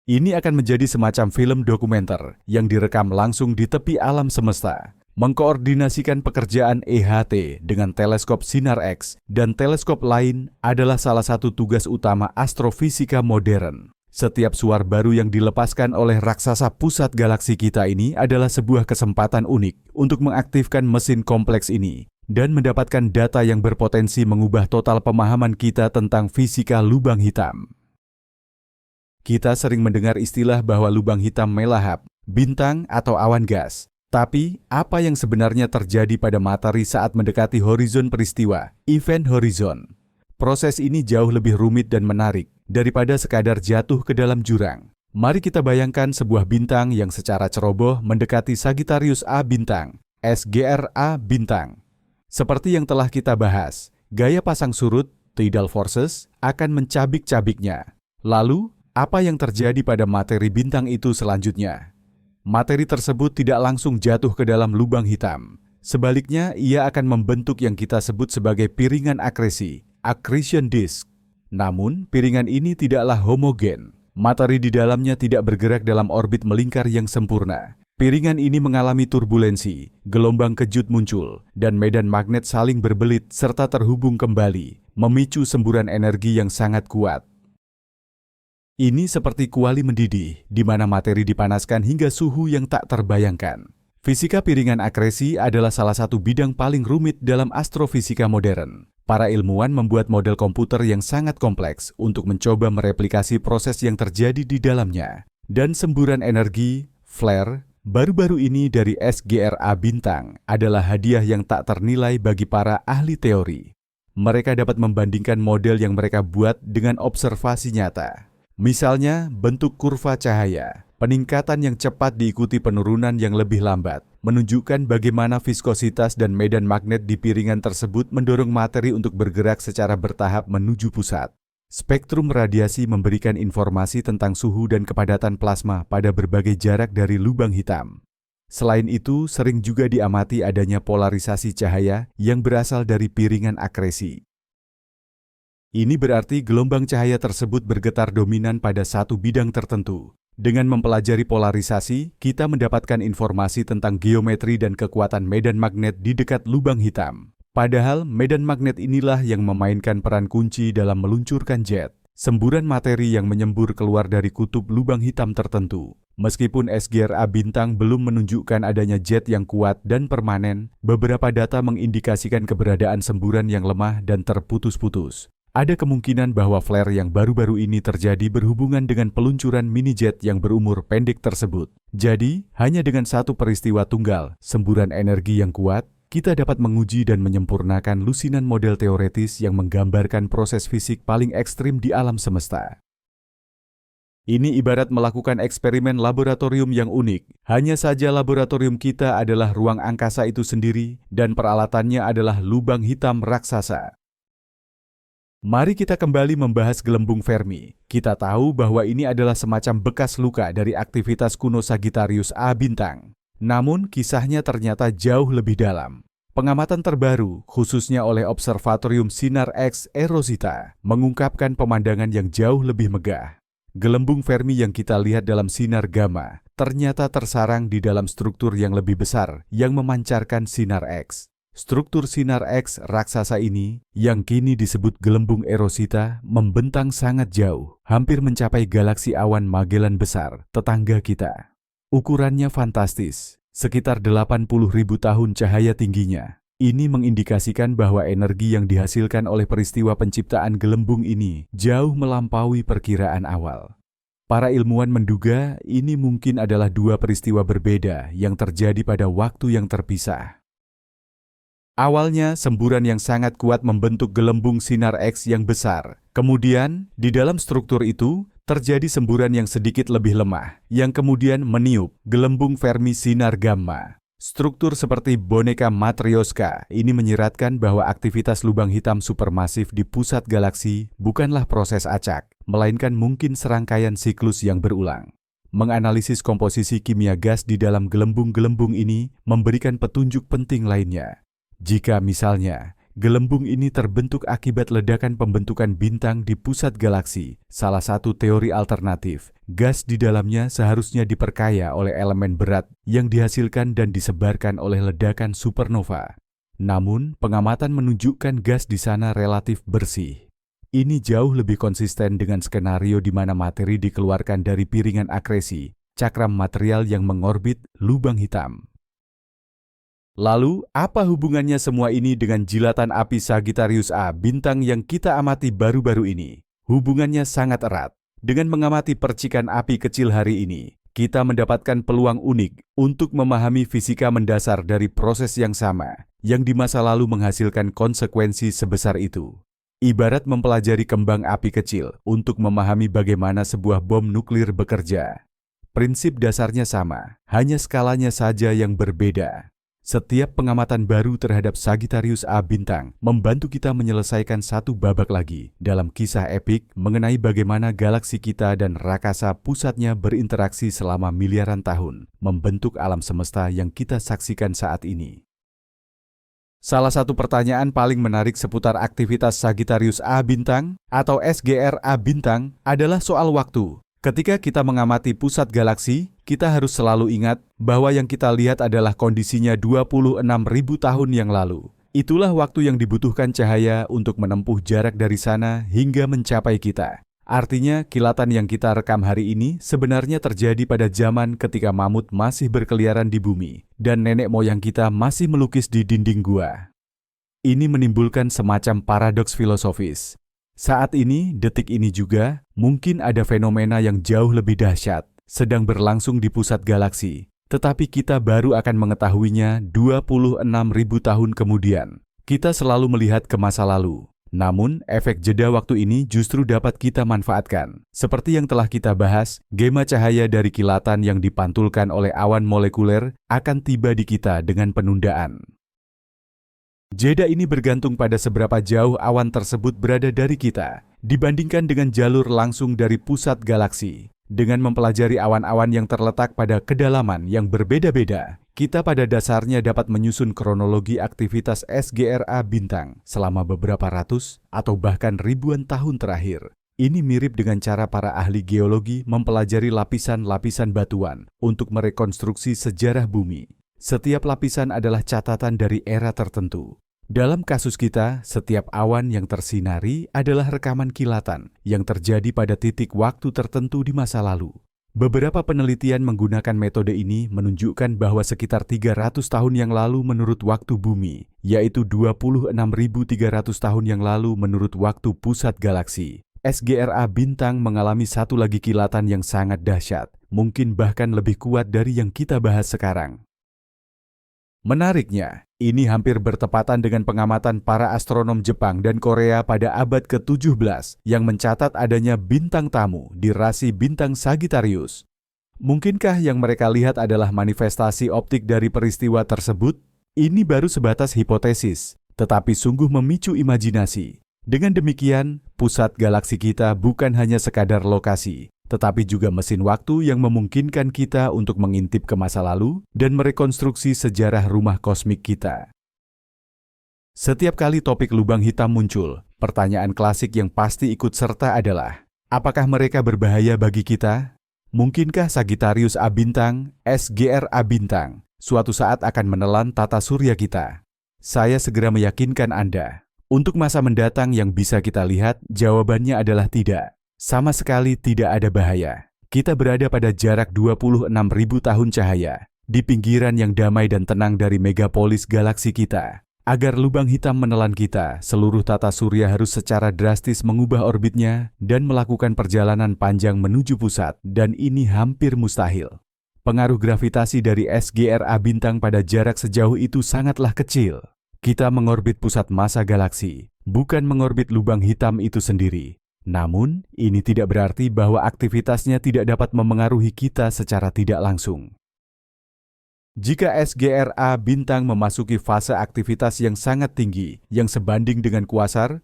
Ini akan menjadi semacam film dokumenter yang direkam langsung di tepi alam semesta. Mengkoordinasikan pekerjaan EHT dengan teleskop Sinar X dan teleskop lain adalah salah satu tugas utama astrofisika modern. Setiap suar baru yang dilepaskan oleh raksasa pusat galaksi kita ini adalah sebuah kesempatan unik untuk mengaktifkan mesin kompleks ini dan mendapatkan data yang berpotensi mengubah total pemahaman kita tentang fisika lubang hitam. Kita sering mendengar istilah bahwa lubang hitam melahap, bintang atau awan gas. Tapi, apa yang sebenarnya terjadi pada materi saat mendekati horizon peristiwa, event horizon? Proses ini jauh lebih rumit dan menarik daripada sekadar jatuh ke dalam jurang. Mari kita bayangkan sebuah bintang yang secara ceroboh mendekati Sagittarius A bintang, SGRA bintang. Seperti yang telah kita bahas, gaya pasang surut, tidal forces, akan mencabik-cabiknya. Lalu, apa yang terjadi pada materi bintang itu selanjutnya? Materi tersebut tidak langsung jatuh ke dalam lubang hitam. Sebaliknya, ia akan membentuk yang kita sebut sebagai piringan akresi, accretion disk. Namun, piringan ini tidaklah homogen. Materi di dalamnya tidak bergerak dalam orbit melingkar yang sempurna. Piringan ini mengalami turbulensi, gelombang kejut muncul, dan medan magnet saling berbelit serta terhubung kembali, memicu semburan energi yang sangat kuat. Ini seperti kuali mendidih, di mana materi dipanaskan hingga suhu yang tak terbayangkan. Fisika piringan akresi adalah salah satu bidang paling rumit dalam astrofisika modern. Para ilmuwan membuat model komputer yang sangat kompleks untuk mencoba mereplikasi proses yang terjadi di dalamnya. Dan semburan energi, flare, baru-baru ini dari SGRA bintang adalah hadiah yang tak ternilai bagi para ahli teori. Mereka dapat membandingkan model yang mereka buat dengan observasi nyata. Misalnya, bentuk kurva cahaya, peningkatan yang cepat diikuti penurunan yang lebih lambat, menunjukkan bagaimana viskositas dan medan magnet di piringan tersebut mendorong materi untuk bergerak secara bertahap menuju pusat. Spektrum radiasi memberikan informasi tentang suhu dan kepadatan plasma pada berbagai jarak dari lubang hitam. Selain itu, sering juga diamati adanya polarisasi cahaya yang berasal dari piringan akresi. Ini berarti gelombang cahaya tersebut bergetar dominan pada satu bidang tertentu. Dengan mempelajari polarisasi, kita mendapatkan informasi tentang geometri dan kekuatan medan magnet di dekat lubang hitam. Padahal medan magnet inilah yang memainkan peran kunci dalam meluncurkan jet, semburan materi yang menyembur keluar dari kutub lubang hitam tertentu. Meskipun SGRA bintang belum menunjukkan adanya jet yang kuat dan permanen, beberapa data mengindikasikan keberadaan semburan yang lemah dan terputus-putus. Ada kemungkinan bahwa flare yang baru-baru ini terjadi berhubungan dengan peluncuran mini jet yang berumur pendek tersebut. Jadi, hanya dengan satu peristiwa tunggal, semburan energi yang kuat, kita dapat menguji dan menyempurnakan lusinan model teoretis yang menggambarkan proses fisik paling ekstrim di alam semesta. Ini ibarat melakukan eksperimen laboratorium yang unik. Hanya saja laboratorium kita adalah ruang angkasa itu sendiri dan peralatannya adalah lubang hitam raksasa. Mari kita kembali membahas gelembung Fermi. Kita tahu bahwa ini adalah semacam bekas luka dari aktivitas kuno Sagittarius A bintang. Namun kisahnya ternyata jauh lebih dalam. Pengamatan terbaru, khususnya oleh Observatorium Sinar X e Rosita, mengungkapkan pemandangan yang jauh lebih megah. Gelembung Fermi yang kita lihat dalam sinar gamma ternyata tersarang di dalam struktur yang lebih besar yang memancarkan sinar X. Struktur sinar X raksasa ini, yang kini disebut gelembung e Rosita, membentang sangat jauh, hampir mencapai galaksi awan Magellan besar, tetangga kita. Ukurannya fantastis, sekitar 80.000 tahun cahaya tingginya. Ini mengindikasikan bahwa energi yang dihasilkan oleh peristiwa penciptaan gelembung ini jauh melampaui perkiraan awal. Para ilmuwan menduga ini mungkin adalah dua peristiwa berbeda yang terjadi pada waktu yang terpisah. Awalnya, semburan yang sangat kuat membentuk gelembung sinar X yang besar. Kemudian, di dalam struktur itu, terjadi semburan yang sedikit lebih lemah, yang kemudian meniup gelembung Fermi sinar gamma. Struktur seperti boneka Matryoshka ini menyiratkan bahwa aktivitas lubang hitam supermasif di pusat galaksi bukanlah proses acak, melainkan mungkin serangkaian siklus yang berulang. Menganalisis komposisi kimia gas di dalam gelembung-gelembung ini memberikan petunjuk penting lainnya. Jika misalnya, gelembung ini terbentuk akibat ledakan pembentukan bintang di pusat galaksi, salah satu teori alternatif, gas di dalamnya seharusnya diperkaya oleh elemen berat yang dihasilkan dan disebarkan oleh ledakan supernova. Namun, pengamatan menunjukkan gas di sana relatif bersih. Ini jauh lebih konsisten dengan skenario di mana materi dikeluarkan dari piringan akresi, cakram material yang mengorbit lubang hitam. Lalu, apa hubungannya semua ini dengan jilatan api Sagittarius A bintang yang kita amati baru-baru ini? Hubungannya sangat erat. Dengan mengamati percikan api kecil hari ini, kita mendapatkan peluang unik untuk memahami fisika mendasar dari proses yang sama, yang di masa lalu menghasilkan konsekuensi sebesar itu. Ibarat mempelajari kembang api kecil untuk memahami bagaimana sebuah bom nuklir bekerja. Prinsip dasarnya sama, hanya skalanya saja yang berbeda. Setiap pengamatan baru terhadap Sagittarius A bintang membantu kita menyelesaikan satu babak lagi dalam kisah epik mengenai bagaimana galaksi kita dan rakasa pusatnya berinteraksi selama miliaran tahun, membentuk alam semesta yang kita saksikan saat ini. Salah satu pertanyaan paling menarik seputar aktivitas Sagittarius A bintang atau SGRA bintang adalah soal waktu. Ketika kita mengamati pusat galaksi, kita harus selalu ingat bahwa yang kita lihat adalah kondisinya 26.000 tahun yang lalu. Itulah waktu yang dibutuhkan cahaya untuk menempuh jarak dari sana hingga mencapai kita. Artinya, kilatan yang kita rekam hari ini sebenarnya terjadi pada zaman ketika mamut masih berkeliaran di bumi dan nenek moyang kita masih melukis di dinding gua. Ini menimbulkan semacam paradoks filosofis. Saat ini, detik ini juga, mungkin ada fenomena yang jauh lebih dahsyat, sedang berlangsung di pusat galaksi, tetapi kita baru akan mengetahuinya 26.000 tahun kemudian. Kita selalu melihat ke masa lalu, namun efek jeda waktu ini justru dapat kita manfaatkan. Seperti yang telah kita bahas, gema cahaya dari kilatan yang dipantulkan oleh awan molekuler akan tiba di kita dengan penundaan. Jeda ini bergantung pada seberapa jauh awan tersebut berada dari kita, dibandingkan dengan jalur langsung dari pusat galaksi. Dengan mempelajari awan-awan yang terletak pada kedalaman yang berbeda-beda, Kita pada dasarnya dapat menyusun kronologi aktivitas SGRA bintang selama beberapa ratus atau bahkan ribuan tahun terakhir. Ini mirip dengan cara para ahli geologi mempelajari lapisan-lapisan batuan untuk merekonstruksi sejarah bumi. Setiap lapisan adalah catatan dari era tertentu. Dalam kasus kita, setiap awan yang tersinari adalah rekaman kilatan yang terjadi pada titik waktu tertentu di masa lalu. Beberapa penelitian menggunakan metode ini menunjukkan bahwa sekitar 300 tahun yang lalu menurut waktu bumi, yaitu 26.300 tahun yang lalu menurut waktu pusat galaksi. SGRA bintang mengalami satu lagi kilatan yang sangat dahsyat, mungkin bahkan lebih kuat dari yang kita bahas sekarang. Menariknya, ini hampir bertepatan dengan pengamatan para astronom Jepang dan Korea pada abad ke-17 yang mencatat adanya bintang tamu di rasi bintang Sagittarius. Mungkinkah yang mereka lihat adalah manifestasi optik dari peristiwa tersebut? Ini baru sebatas hipotesis, tetapi sungguh memicu imajinasi. Dengan demikian, pusat galaksi kita bukan hanya sekadar lokasi, tetapi juga mesin waktu yang memungkinkan kita untuk mengintip ke masa lalu dan merekonstruksi sejarah rumah kosmik kita. Setiap kali topik lubang hitam muncul, pertanyaan klasik yang pasti ikut serta adalah, apakah mereka berbahaya bagi kita? Mungkinkah Sagittarius A bintang, SGRA bintang, suatu saat akan menelan tata surya kita? Saya segera meyakinkan Anda. Untuk masa mendatang yang bisa kita lihat, jawabannya adalah tidak. Sama sekali tidak ada bahaya. Kita berada pada jarak 26.000 tahun cahaya, di pinggiran yang damai dan tenang dari megapolis galaksi kita. Agar lubang hitam menelan kita, seluruh tata surya harus secara drastis mengubah orbitnya dan melakukan perjalanan panjang menuju pusat, dan ini hampir mustahil. Pengaruh gravitasi dari SGRA bintang pada jarak sejauh itu sangatlah kecil. Kita mengorbit pusat massa galaksi, bukan mengorbit lubang hitam itu sendiri. Namun, ini tidak berarti bahwa aktivitasnya tidak dapat memengaruhi kita secara tidak langsung. Jika SGRA bintang memasuki fase aktivitas yang sangat tinggi, yang sebanding dengan kuasar,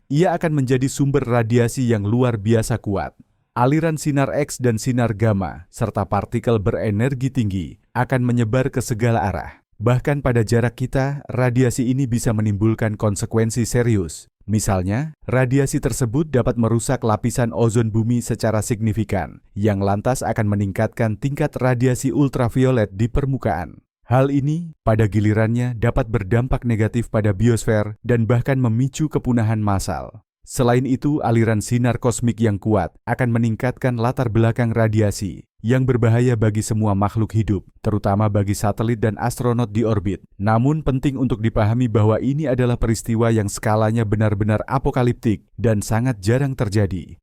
ia akan menjadi sumber radiasi yang luar biasa kuat. Aliran sinar X dan sinar gamma, serta partikel berenergi tinggi, akan menyebar ke segala arah. Bahkan pada jarak kita, radiasi ini bisa menimbulkan konsekuensi serius. Misalnya, radiasi tersebut dapat merusak lapisan ozon bumi secara signifikan, yang lantas akan meningkatkan tingkat radiasi ultraviolet di permukaan. Hal ini, pada gilirannya, dapat berdampak negatif pada biosfer dan bahkan memicu kepunahan massal. Selain itu, aliran sinar kosmik yang kuat akan meningkatkan latar belakang radiasi yang berbahaya bagi semua makhluk hidup, terutama bagi satelit dan astronot di orbit. Namun penting untuk dipahami bahwa ini adalah peristiwa yang skalanya benar-benar apokaliptik dan sangat jarang terjadi.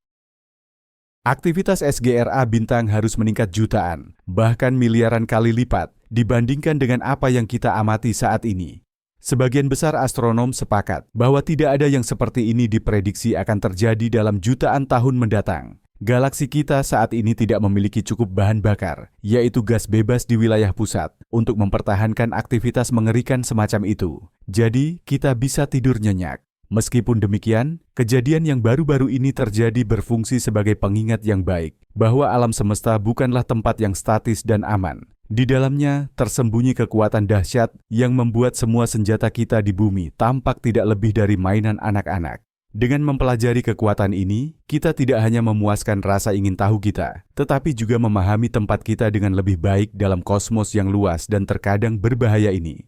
Aktivitas SGRA bintang harus meningkat jutaan, bahkan miliaran kali lipat dibandingkan dengan apa yang kita amati saat ini. Sebagian besar astronom sepakat bahwa tidak ada yang seperti ini diprediksi akan terjadi dalam jutaan tahun mendatang. Galaksi kita saat ini tidak memiliki cukup bahan bakar, yaitu gas bebas di wilayah pusat, untuk mempertahankan aktivitas mengerikan semacam itu. Jadi, kita bisa tidur nyenyak. Meskipun demikian, kejadian yang baru-baru ini terjadi berfungsi sebagai pengingat yang baik, bahwa alam semesta bukanlah tempat yang statis dan aman. Di dalamnya tersembunyi kekuatan dahsyat yang membuat semua senjata kita di bumi tampak tidak lebih dari mainan anak-anak. Dengan mempelajari kekuatan ini, kita tidak hanya memuaskan rasa ingin tahu kita, tetapi juga memahami tempat kita dengan lebih baik dalam kosmos yang luas dan terkadang berbahaya ini.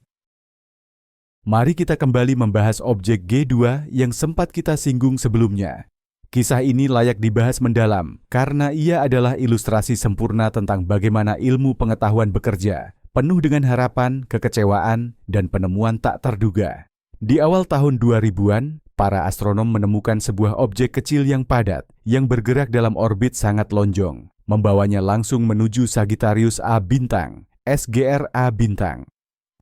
Mari kita kembali membahas objek G2 yang sempat kita singgung sebelumnya. Kisah ini layak dibahas mendalam karena ia adalah ilustrasi sempurna tentang bagaimana ilmu pengetahuan bekerja, penuh dengan harapan, kekecewaan, dan penemuan tak terduga. Di awal tahun 2000-an, para astronom menemukan sebuah objek kecil yang padat, yang bergerak dalam orbit sangat lonjong, membawanya langsung menuju Sagittarius A bintang, SGRA bintang.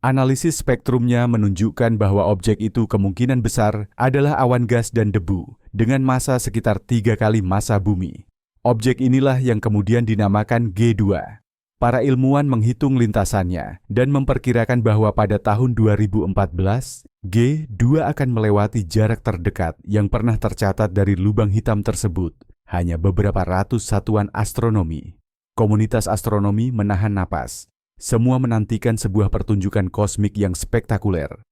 Analisis spektrumnya menunjukkan bahwa objek itu kemungkinan besar adalah awan gas dan debu dengan massa sekitar 3 kali massa bumi. Objek inilah yang kemudian dinamakan G2. Para ilmuwan menghitung lintasannya dan memperkirakan bahwa pada tahun 2014, G2 akan melewati jarak terdekat yang pernah tercatat dari lubang hitam tersebut, hanya beberapa ratus satuan astronomi. Komunitas astronomi menahan napas. Semua menantikan sebuah pertunjukan kosmik yang spektakuler.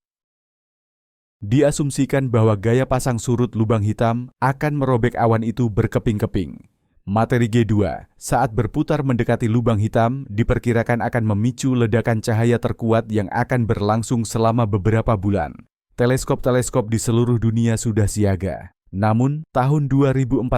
Diasumsikan bahwa gaya pasang surut lubang hitam akan merobek awan itu berkeping-keping. Materi G2 saat berputar mendekati lubang hitam diperkirakan akan memicu ledakan cahaya terkuat yang akan berlangsung selama beberapa bulan. Teleskop-teleskop di seluruh dunia sudah siaga. Namun, tahun 2014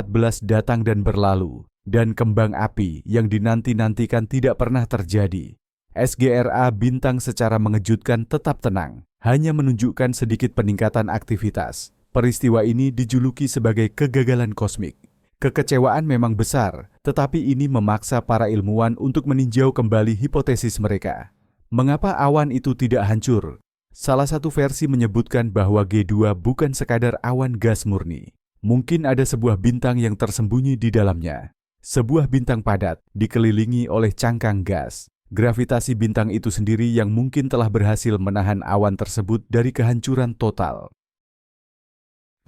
datang dan berlalu, dan kembang api yang dinanti-nantikan tidak pernah terjadi. SGRA bintang secara mengejutkan tetap tenang, hanya menunjukkan sedikit peningkatan aktivitas. Peristiwa ini dijuluki sebagai kegagalan kosmik. Kekecewaan memang besar, tetapi ini memaksa para ilmuwan untuk meninjau kembali hipotesis mereka. Mengapa awan itu tidak hancur? Salah satu versi menyebutkan bahwa G2 bukan sekadar awan gas murni. Mungkin ada sebuah bintang yang tersembunyi di dalamnya. Sebuah bintang padat dikelilingi oleh cangkang gas. Gravitasi bintang itu sendiri yang mungkin telah berhasil menahan awan tersebut dari kehancuran total.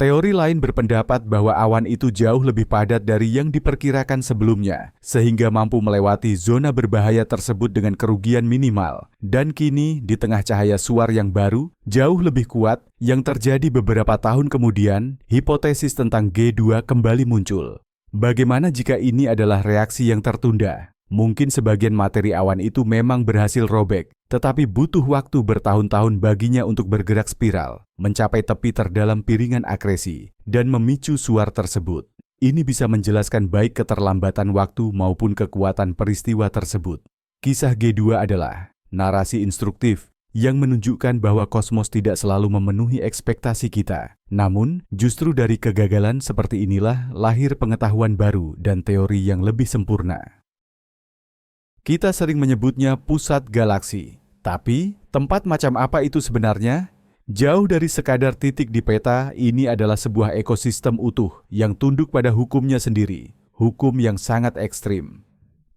Teori lain berpendapat bahwa awan itu jauh lebih padat dari yang diperkirakan sebelumnya, sehingga mampu melewati zona berbahaya tersebut dengan kerugian minimal. Dan kini, di tengah cahaya suar yang baru, jauh lebih kuat, yang terjadi beberapa tahun kemudian, hipotesis tentang G2 kembali muncul. Bagaimana jika ini adalah reaksi yang tertunda? Mungkin sebagian materi awan itu memang berhasil robek, tetapi butuh waktu bertahun-tahun baginya untuk bergerak spiral, mencapai tepi terdalam piringan akresi, dan memicu suar tersebut. Ini bisa menjelaskan baik keterlambatan waktu maupun kekuatan peristiwa tersebut. Kisah G2 adalah narasi instruktif yang menunjukkan bahwa kosmos tidak selalu memenuhi ekspektasi kita. Namun, justru dari kegagalan seperti inilah lahir pengetahuan baru dan teori yang lebih sempurna. Kita sering menyebutnya pusat galaksi. Tapi, tempat macam apa itu sebenarnya? Jauh dari sekadar titik di peta, ini adalah sebuah ekosistem utuh yang tunduk pada hukumnya sendiri, hukum yang sangat ekstrim.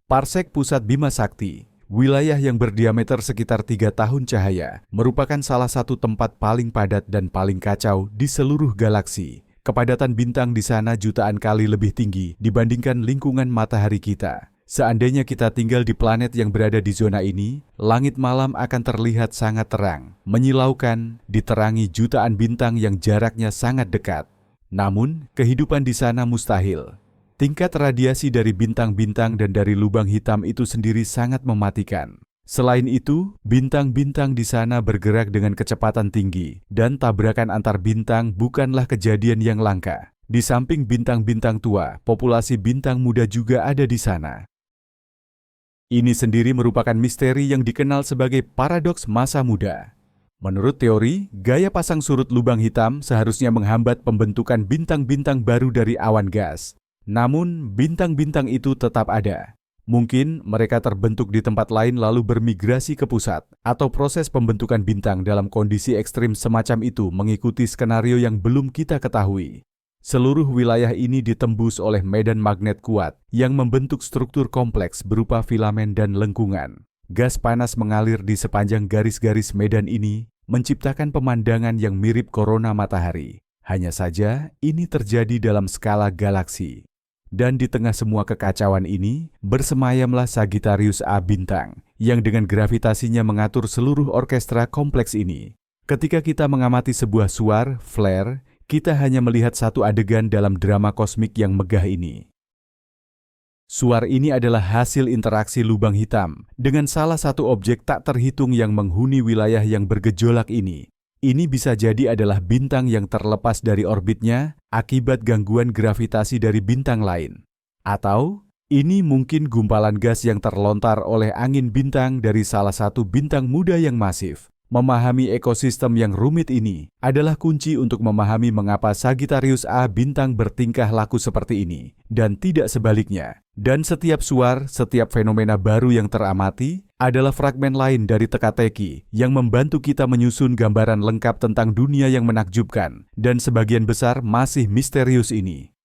Parsek pusat Bima Sakti, wilayah yang berdiameter sekitar 3 tahun cahaya, merupakan salah satu tempat paling padat dan paling kacau di seluruh galaksi. Kepadatan bintang di sana jutaan kali lebih tinggi dibandingkan lingkungan matahari kita. Seandainya kita tinggal di planet yang berada di zona ini, langit malam akan terlihat sangat terang, menyilaukan, diterangi jutaan bintang yang jaraknya sangat dekat. Namun, kehidupan di sana mustahil. Tingkat radiasi dari bintang-bintang dan dari lubang hitam itu sendiri sangat mematikan. Selain itu, bintang-bintang di sana bergerak dengan kecepatan tinggi, dan tabrakan antar bintang bukanlah kejadian yang langka. Di samping bintang-bintang tua, populasi bintang muda juga ada di sana. Ini sendiri merupakan misteri yang dikenal sebagai paradoks masa muda. Menurut teori, gaya pasang surut lubang hitam seharusnya menghambat pembentukan bintang-bintang baru dari awan gas. Namun, bintang-bintang itu tetap ada. Mungkin mereka terbentuk di tempat lain lalu bermigrasi ke pusat, atau proses pembentukan bintang dalam kondisi ekstrim semacam itu mengikuti skenario yang belum kita ketahui. Seluruh wilayah ini ditembus oleh medan magnet kuat yang membentuk struktur kompleks berupa filamen dan lengkungan. Gas panas mengalir di sepanjang garis-garis medan ini, menciptakan pemandangan yang mirip korona matahari. Hanya saja, ini terjadi dalam skala galaksi. Dan di tengah semua kekacauan ini, bersemayamlah Sagittarius A bintang, yang dengan gravitasinya mengatur seluruh orkestra kompleks ini. Ketika kita mengamati sebuah suar, flare, kita hanya melihat satu adegan dalam drama kosmik yang megah ini. Suar ini adalah hasil interaksi lubang hitam dengan salah satu objek tak terhitung yang menghuni wilayah yang bergejolak ini. Ini bisa jadi adalah bintang yang terlepas dari orbitnya akibat gangguan gravitasi dari bintang lain. Atau, ini mungkin gumpalan gas yang terlontar oleh angin bintang dari salah satu bintang muda yang masif. Memahami ekosistem yang rumit ini adalah kunci untuk memahami mengapa Sagittarius A bintang bertingkah laku seperti ini, dan tidak sebaliknya. Dan setiap suar, setiap fenomena baru yang teramati adalah fragmen lain dari teka-teki yang membantu kita menyusun gambaran lengkap tentang dunia yang menakjubkan dan sebagian besar masih misterius ini.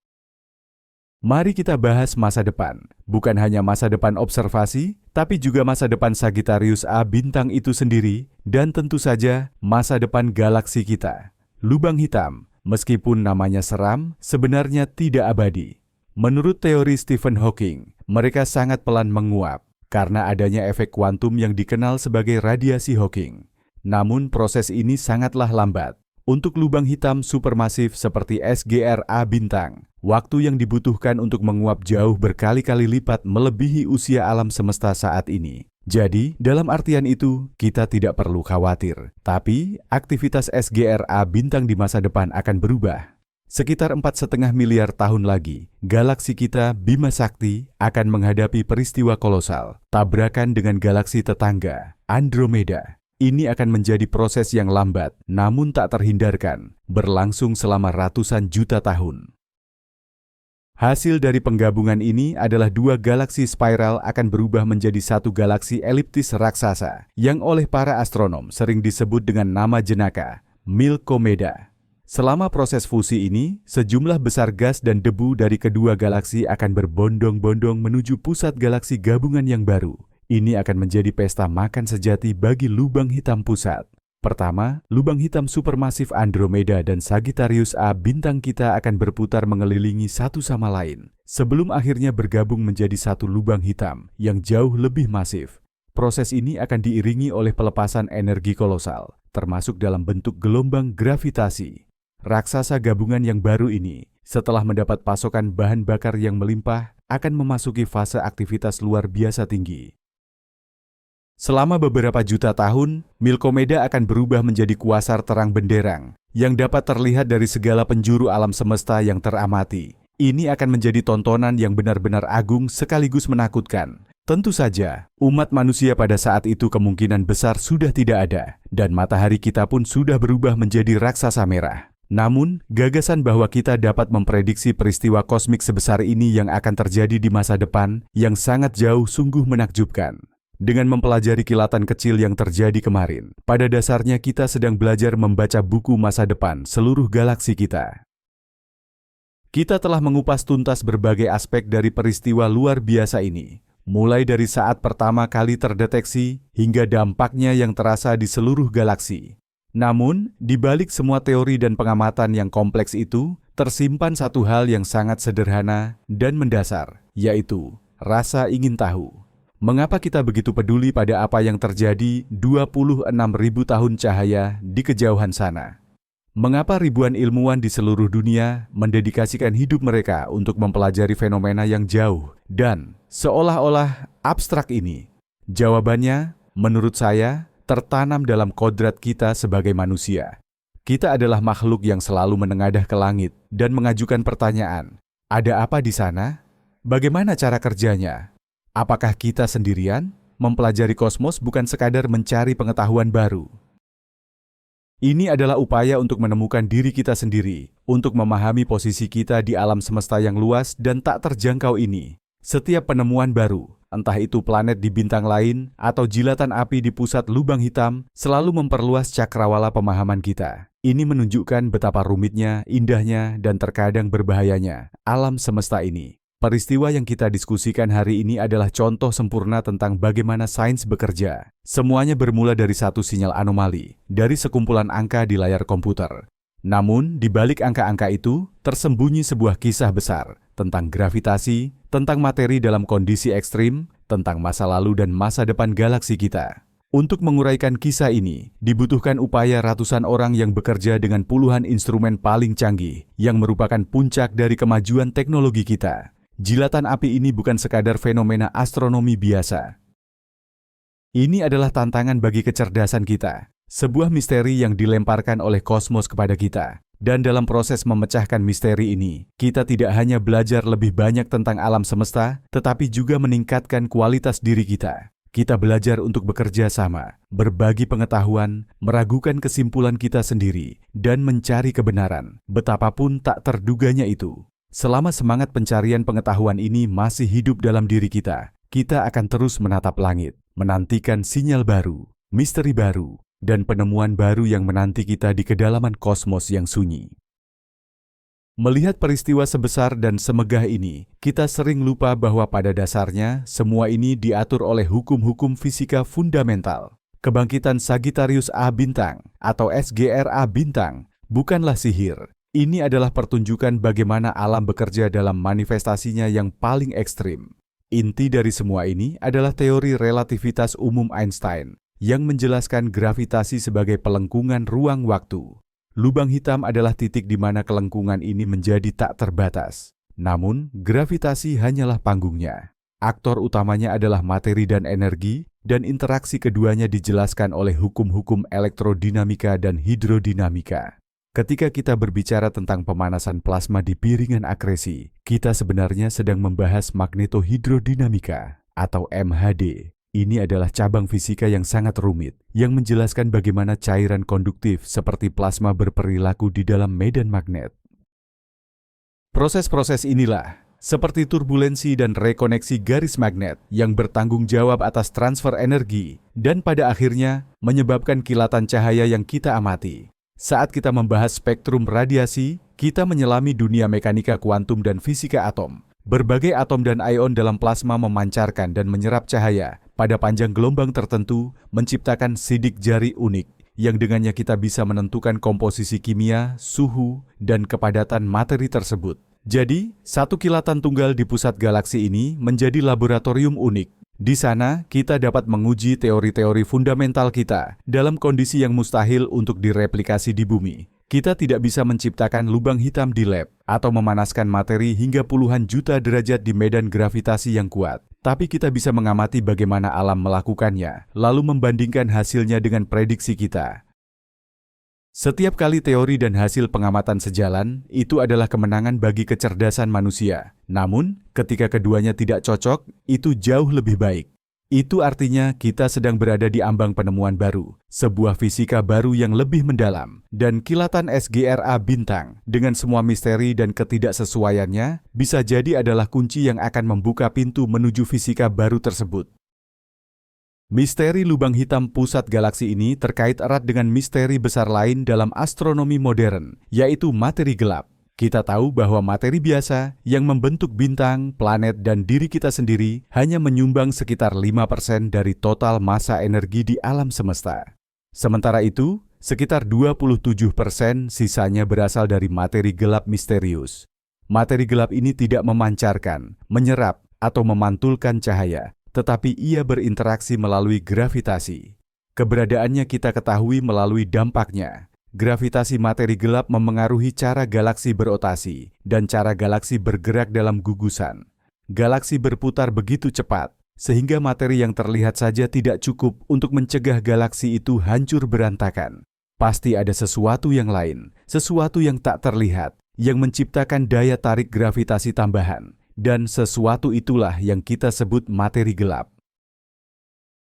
Mari kita bahas masa depan, bukan hanya masa depan observasi, tapi juga masa depan Sagittarius A bintang itu sendiri, dan tentu saja masa depan galaksi kita. Lubang hitam, meskipun namanya seram, sebenarnya tidak abadi. Menurut teori Stephen Hawking, mereka sangat pelan menguap. karena adanya efek kuantum yang dikenal sebagai radiasi Hawking. Namun proses ini sangatlah lambat. Untuk lubang hitam supermasif seperti SGRA bintang, waktu yang dibutuhkan untuk menguap jauh berkali-kali lipat melebihi usia alam semesta saat ini. Jadi, dalam artian itu, kita tidak perlu khawatir. Tapi, aktivitas SGRA bintang di masa depan akan berubah. Sekitar 4,5 miliar tahun lagi, galaksi kita Bima Sakti akan menghadapi peristiwa kolosal, tabrakan dengan galaksi tetangga, Andromeda. Ini akan menjadi proses yang lambat, namun tak terhindarkan, berlangsung selama ratusan juta tahun. Hasil dari penggabungan ini adalah dua galaksi spiral akan berubah menjadi satu galaksi eliptis raksasa, yang oleh para astronom sering disebut dengan nama jenaka, Milkomeda. Selama proses fusi ini, sejumlah besar gas dan debu dari kedua galaksi akan berbondong-bondong menuju pusat galaksi gabungan yang baru. Ini akan menjadi pesta makan sejati bagi lubang hitam pusat. Pertama, lubang hitam supermasif Andromeda dan Sagittarius A bintang kita akan berputar mengelilingi satu sama lain, sebelum akhirnya bergabung menjadi satu lubang hitam yang jauh lebih masif. Proses ini akan diiringi oleh pelepasan energi kolosal, termasuk dalam bentuk gelombang gravitasi. Raksasa gabungan yang baru ini, setelah mendapat pasokan bahan bakar yang melimpah, akan memasuki fase aktivitas luar biasa tinggi. Selama beberapa juta tahun, Milkomeda akan berubah menjadi kuasar terang benderang yang dapat terlihat dari segala penjuru alam semesta yang teramati. Ini akan menjadi tontonan yang benar-benar agung sekaligus menakutkan. Tentu saja, umat manusia pada saat itu kemungkinan besar sudah tidak ada, dan matahari kita pun sudah berubah menjadi raksasa merah. Namun, gagasan bahwa kita dapat memprediksi peristiwa kosmik sebesar ini yang akan terjadi di masa depan yang sangat jauh sungguh menakjubkan. Dengan mempelajari kilatan kecil yang terjadi kemarin, pada dasarnya kita sedang belajar membaca buku masa depan seluruh galaksi kita. Kita telah mengupas tuntas berbagai aspek dari peristiwa luar biasa ini, mulai dari saat pertama kali terdeteksi hingga dampaknya yang terasa di seluruh galaksi. Namun, di balik semua teori dan pengamatan yang kompleks itu, tersimpan satu hal yang sangat sederhana dan mendasar, yaitu rasa ingin tahu. Mengapa kita begitu peduli pada apa yang terjadi 26.000 tahun cahaya di kejauhan sana? Mengapa ribuan ilmuwan di seluruh dunia mendedikasikan hidup mereka untuk mempelajari fenomena yang jauh dan seolah-olah abstrak ini? Jawabannya, menurut saya, tertanam dalam kodrat kita sebagai manusia. Kita adalah makhluk yang selalu menengadah ke langit dan mengajukan pertanyaan, ada apa di sana? Bagaimana cara kerjanya? Apakah kita sendirian? Mempelajari kosmos bukan sekadar mencari pengetahuan baru. Ini adalah upaya untuk menemukan diri kita sendiri, untuk memahami posisi kita di alam semesta yang luas dan tak terjangkau ini. Setiap penemuan baru, entah itu planet di bintang lain atau jilatan api di pusat lubang hitam, selalu memperluas cakrawala pemahaman kita. Ini menunjukkan betapa rumitnya, indahnya, dan terkadang berbahayanya alam semesta ini. Peristiwa yang kita diskusikan hari ini adalah contoh sempurna tentang bagaimana sains bekerja. Semuanya bermula dari satu sinyal anomali, dari sekumpulan angka di layar komputer. Namun, di balik angka-angka itu, tersembunyi sebuah kisah besar tentang gravitasi, tentang materi dalam kondisi ekstrim, tentang masa lalu dan masa depan galaksi kita. Untuk menguraikan kisah ini, dibutuhkan upaya ratusan orang yang bekerja dengan puluhan instrumen paling canggih, yang merupakan puncak dari kemajuan teknologi kita. Jilatan api ini bukan sekadar fenomena astronomi biasa. Ini adalah tantangan bagi kecerdasan kita, sebuah misteri yang dilemparkan oleh kosmos kepada kita. Dan dalam proses memecahkan misteri ini, kita tidak hanya belajar lebih banyak tentang alam semesta, tetapi juga meningkatkan kualitas diri kita. Kita belajar untuk bekerja sama, berbagi pengetahuan, meragukan kesimpulan kita sendiri, dan mencari kebenaran, betapapun tak terduganya itu. Selama semangat pencarian pengetahuan ini masih hidup dalam diri kita, kita akan terus menatap langit, menantikan sinyal baru, misteri baru, dan penemuan baru yang menanti kita di kedalaman kosmos yang sunyi. Melihat peristiwa sebesar dan semegah ini, kita sering lupa bahwa pada dasarnya semua ini diatur oleh hukum-hukum fisika fundamental. Kebangkitan Sagittarius A bintang atau SGRA bintang bukanlah sihir. Ini adalah pertunjukan bagaimana alam bekerja dalam manifestasinya yang paling ekstrim. Inti dari semua ini adalah teori relativitas umum Einstein yang menjelaskan gravitasi sebagai pelengkungan ruang waktu. Lubang hitam adalah titik di mana kelengkungan ini menjadi tak terbatas. Namun, gravitasi hanyalah panggungnya. Aktor utamanya adalah materi dan energi, dan interaksi keduanya dijelaskan oleh hukum-hukum elektrodinamika dan hidrodinamika. Ketika kita berbicara tentang pemanasan plasma di piringan akresi, kita sebenarnya sedang membahas magnetohidrodinamika atau MHD. Ini adalah cabang fisika yang sangat rumit, yang menjelaskan bagaimana cairan konduktif seperti plasma berperilaku di dalam medan magnet. Proses-proses inilah, seperti turbulensi dan rekoneksi garis magnet yang bertanggung jawab atas transfer energi, dan pada akhirnya menyebabkan kilatan cahaya yang kita amati. Saat kita membahas spektrum radiasi, kita menyelami dunia mekanika kuantum dan fisika atom. Berbagai atom dan ion dalam plasma memancarkan dan menyerap cahaya pada panjang gelombang tertentu, menciptakan sidik jari unik, yang dengannya kita bisa menentukan komposisi kimia, suhu, dan kepadatan materi tersebut. Jadi, satu kilatan tunggal di pusat galaksi ini menjadi laboratorium unik. Di sana, kita dapat menguji teori-teori fundamental kita dalam kondisi yang mustahil untuk direplikasi di bumi. Kita tidak bisa menciptakan lubang hitam di lab atau memanaskan materi hingga puluhan juta derajat di medan gravitasi yang kuat. Tapi kita bisa mengamati bagaimana alam melakukannya, lalu membandingkan hasilnya dengan prediksi kita. Setiap kali teori dan hasil pengamatan sejalan, itu adalah kemenangan bagi kecerdasan manusia. Namun, ketika keduanya tidak cocok, itu jauh lebih baik. Itu artinya kita sedang berada di ambang penemuan baru, sebuah fisika baru yang lebih mendalam, dan kilatan SGRA bintang dengan semua misteri dan ketidaksesuaiannya bisa jadi adalah kunci yang akan membuka pintu menuju fisika baru tersebut. Misteri lubang hitam pusat galaksi ini terkait erat dengan misteri besar lain dalam astronomi modern, yaitu materi gelap. Kita tahu bahwa materi biasa yang membentuk bintang, planet, dan diri kita sendiri hanya menyumbang sekitar 5% dari total massa energi di alam semesta. Sementara itu, sekitar 27% sisanya berasal dari materi gelap misterius. Materi gelap ini tidak memancarkan, menyerap, atau memantulkan cahaya, tetapi ia berinteraksi melalui gravitasi. Keberadaannya kita ketahui melalui dampaknya. Gravitasi materi gelap memengaruhi cara galaksi berotasi dan cara galaksi bergerak dalam gugusan. Galaksi berputar begitu cepat, sehingga materi yang terlihat saja tidak cukup untuk mencegah galaksi itu hancur berantakan. Pasti ada sesuatu yang lain, sesuatu yang tak terlihat, yang menciptakan daya tarik gravitasi tambahan. Dan sesuatu itulah yang kita sebut materi gelap.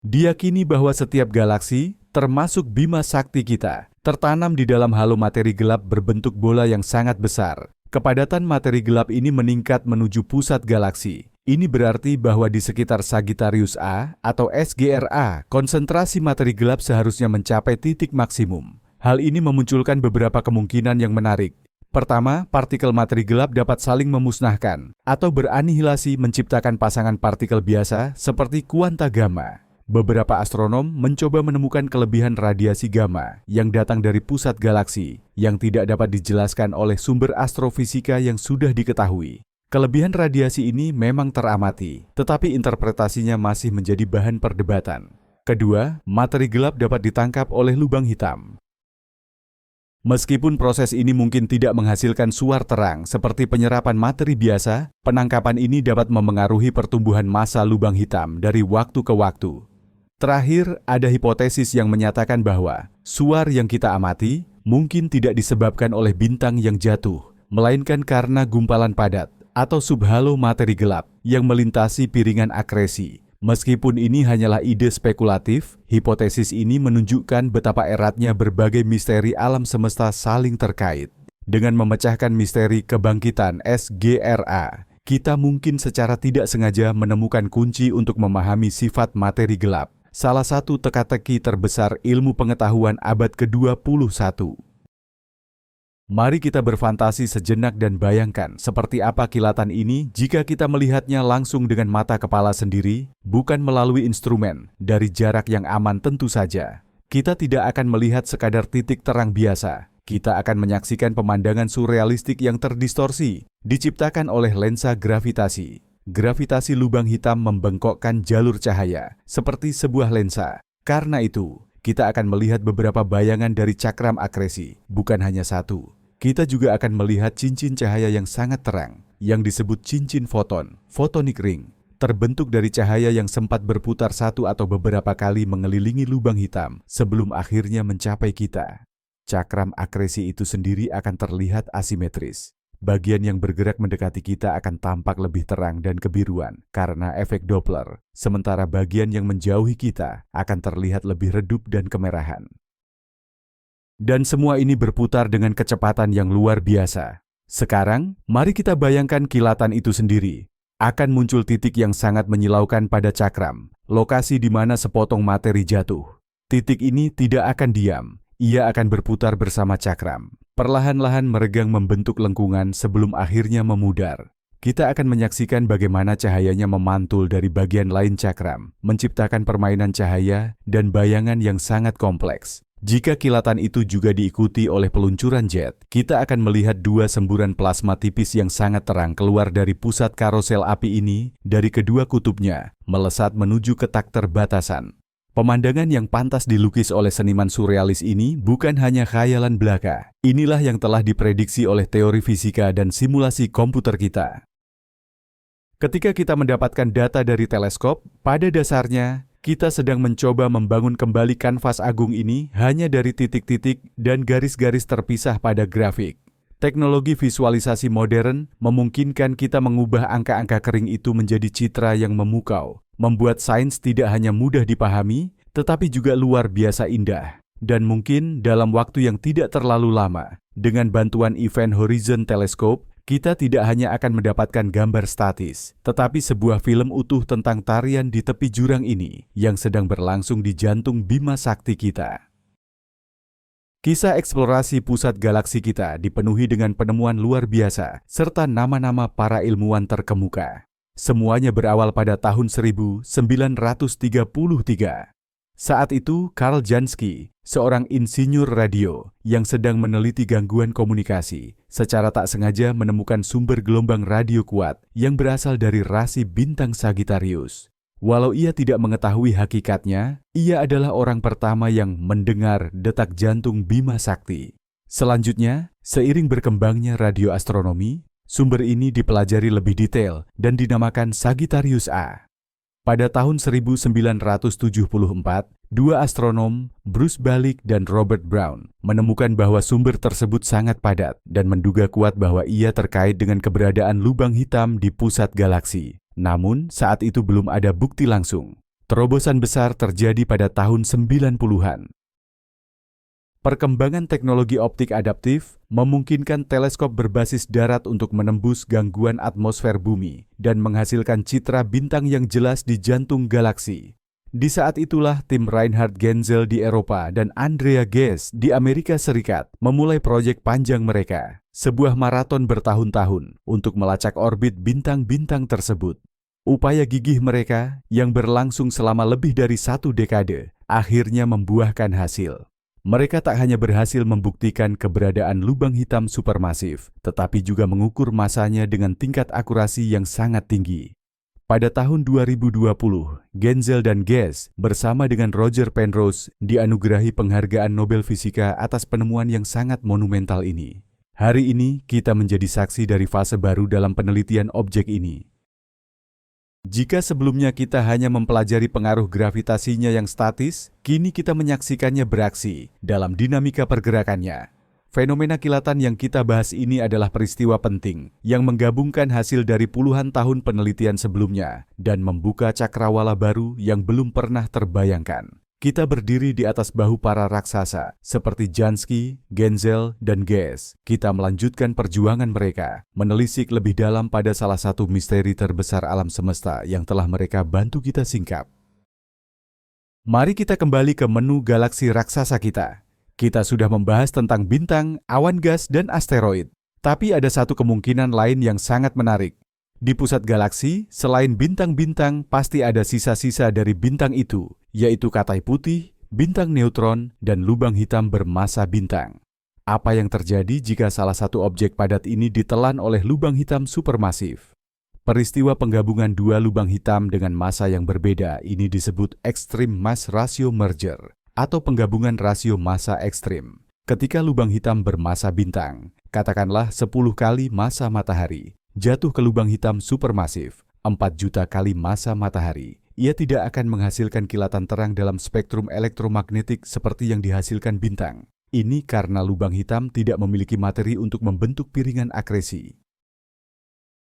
Diyakini bahwa setiap galaksi, termasuk Bima Sakti kita, tertanam di dalam halo materi gelap berbentuk bola yang sangat besar. Kepadatan materi gelap ini meningkat menuju pusat galaksi. Ini berarti bahwa di sekitar Sagittarius A atau SGRA, konsentrasi materi gelap seharusnya mencapai titik maksimum. Hal ini memunculkan beberapa kemungkinan yang menarik. Pertama, partikel materi gelap dapat saling memusnahkan atau beranihilasi menciptakan pasangan partikel biasa seperti kuanta gamma. Beberapa astronom mencoba menemukan kelebihan radiasi gamma yang datang dari pusat galaksi yang tidak dapat dijelaskan oleh sumber astrofisika yang sudah diketahui. Kelebihan radiasi ini memang teramati, tetapi interpretasinya masih menjadi bahan perdebatan. Kedua, materi gelap dapat ditangkap oleh lubang hitam. Meskipun proses ini mungkin tidak menghasilkan suar terang seperti penyerapan materi biasa, penangkapan ini dapat memengaruhi pertumbuhan massa lubang hitam dari waktu ke waktu. Terakhir, ada hipotesis yang menyatakan bahwa suar yang kita amati mungkin tidak disebabkan oleh bintang yang jatuh, melainkan karena gumpalan padat atau subhalo materi gelap yang melintasi piringan akresi. Meskipun ini hanyalah ide spekulatif, hipotesis ini menunjukkan betapa eratnya berbagai misteri alam semesta saling terkait. Dengan memecahkan misteri kebangkitan SGRA, kita mungkin secara tidak sengaja menemukan kunci untuk memahami sifat materi gelap, salah satu teka-teki terbesar ilmu pengetahuan abad ke-21. Mari kita berfantasi sejenak dan bayangkan seperti apa kilatan ini jika kita melihatnya langsung dengan mata kepala sendiri, bukan melalui instrumen, dari jarak yang aman tentu saja. Kita tidak akan melihat sekadar titik terang biasa. Kita akan menyaksikan pemandangan surrealistik yang terdistorsi, diciptakan oleh lensa gravitasi. Gravitasi lubang hitam membengkokkan jalur cahaya, seperti sebuah lensa. Karena itu, kita akan melihat beberapa bayangan dari cakram akresi, bukan hanya satu. Kita juga akan melihat cincin cahaya yang sangat terang, yang disebut cincin foton, photonic ring, terbentuk dari cahaya yang sempat berputar satu atau beberapa kali mengelilingi lubang hitam sebelum akhirnya mencapai kita. Cakram akresi itu sendiri akan terlihat asimetris. Bagian yang bergerak mendekati kita akan tampak lebih terang dan kebiruan karena efek Doppler, sementara bagian yang menjauhi kita akan terlihat lebih redup dan kemerahan. Dan semua ini berputar dengan kecepatan yang luar biasa. Sekarang, mari kita bayangkan kilatan itu sendiri. Akan muncul titik yang sangat menyilaukan pada cakram, lokasi di mana sepotong materi jatuh. Titik ini tidak akan diam. Ia akan berputar bersama cakram, perlahan-lahan meregang membentuk lengkungan sebelum akhirnya memudar. Kita akan menyaksikan bagaimana cahayanya memantul dari bagian lain cakram, menciptakan permainan cahaya dan bayangan yang sangat kompleks. Jika kilatan itu juga diikuti oleh peluncuran jet, kita akan melihat dua semburan plasma tipis yang sangat terang keluar dari pusat karosel api ini dari kedua kutubnya, melesat menuju ke tak terbatasan. Pemandangan yang pantas dilukis oleh seniman surrealis ini bukan hanya khayalan belaka. Inilah yang telah diprediksi oleh teori fisika dan simulasi komputer kita. Ketika kita mendapatkan data dari teleskop, pada dasarnya kita sedang mencoba membangun kembali kanvas agung ini hanya dari titik-titik dan garis-garis terpisah pada grafik. Teknologi visualisasi modern memungkinkan kita mengubah angka-angka kering itu menjadi citra yang memukau, membuat sains tidak hanya mudah dipahami, tetapi juga luar biasa indah. Dan mungkin dalam waktu yang tidak terlalu lama, dengan bantuan Event Horizon Telescope, kita tidak hanya akan mendapatkan gambar statis, tetapi sebuah film utuh tentang tarian di tepi jurang ini yang sedang berlangsung di jantung Bima Sakti kita. Kisah eksplorasi pusat galaksi kita dipenuhi dengan penemuan luar biasa serta nama-nama para ilmuwan terkemuka. Semuanya berawal pada tahun 1933. Saat itu, Karl Jansky, seorang insinyur radio yang sedang meneliti gangguan komunikasi, secara tak sengaja menemukan sumber gelombang radio kuat yang berasal dari rasi bintang Sagittarius. Walau ia tidak mengetahui hakikatnya, ia adalah orang pertama yang mendengar detak jantung Bima Sakti. Selanjutnya, seiring berkembangnya radioastronomi, sumber ini dipelajari lebih detail dan dinamakan Sagittarius A. Pada tahun 1974, dua astronom, Bruce Balick dan Robert Brown, menemukan bahwa sumber tersebut sangat padat dan menduga kuat bahwa ia terkait dengan keberadaan lubang hitam di pusat galaksi. Namun, saat itu belum ada bukti langsung. Terobosan besar terjadi pada tahun 90-an. Perkembangan teknologi optik adaptif memungkinkan teleskop berbasis darat untuk menembus gangguan atmosfer bumi dan menghasilkan citra bintang yang jelas di jantung galaksi. Di saat itulah tim Reinhard Genzel di Eropa dan Andrea Ghez di Amerika Serikat memulai proyek panjang mereka, sebuah maraton bertahun-tahun untuk melacak orbit bintang-bintang tersebut. Upaya gigih mereka yang berlangsung selama lebih dari 1 dekade akhirnya membuahkan hasil. Mereka tak hanya berhasil membuktikan keberadaan lubang hitam supermasif, tetapi juga mengukur masanya dengan tingkat akurasi yang sangat tinggi. Pada tahun 2020, Genzel dan Ghez bersama dengan Roger Penrose dianugerahi penghargaan Nobel Fisika atas penemuan yang sangat monumental ini. Hari ini kita menjadi saksi dari fase baru dalam penelitian objek ini. Jika sebelumnya kita hanya mempelajari pengaruh gravitasinya yang statis, kini kita menyaksikannya beraksi dalam dinamika pergerakannya. Fenomena kilatan yang kita bahas ini adalah peristiwa penting yang menggabungkan hasil dari puluhan tahun penelitian sebelumnya dan membuka cakrawala baru yang belum pernah terbayangkan. Kita berdiri di atas bahu para raksasa seperti Jansky, Genzel, dan Ghez. Kita melanjutkan perjuangan mereka, menelisik lebih dalam pada salah satu misteri terbesar alam semesta yang telah mereka bantu kita singkap. Mari kita kembali ke menu galaksi raksasa kita. Kita sudah membahas tentang bintang, awan gas, dan asteroid. Tapi ada satu kemungkinan lain yang sangat menarik. Di pusat galaksi, selain bintang-bintang, pasti ada sisa-sisa dari bintang itu, yaitu katai putih, bintang neutron, dan lubang hitam bermassa bintang. Apa yang terjadi jika salah satu objek padat ini ditelan oleh lubang hitam supermasif? Peristiwa penggabungan dua lubang hitam dengan massa yang berbeda ini disebut extreme mass ratio merger atau penggabungan rasio massa ekstrim. Ketika lubang hitam bermassa bintang, katakanlah 10 kali massa matahari, jatuh ke lubang hitam supermasif, 4 juta kali massa matahari, ia tidak akan menghasilkan kilatan terang dalam spektrum elektromagnetik seperti yang dihasilkan bintang. Ini karena lubang hitam tidak memiliki materi untuk membentuk piringan akresi.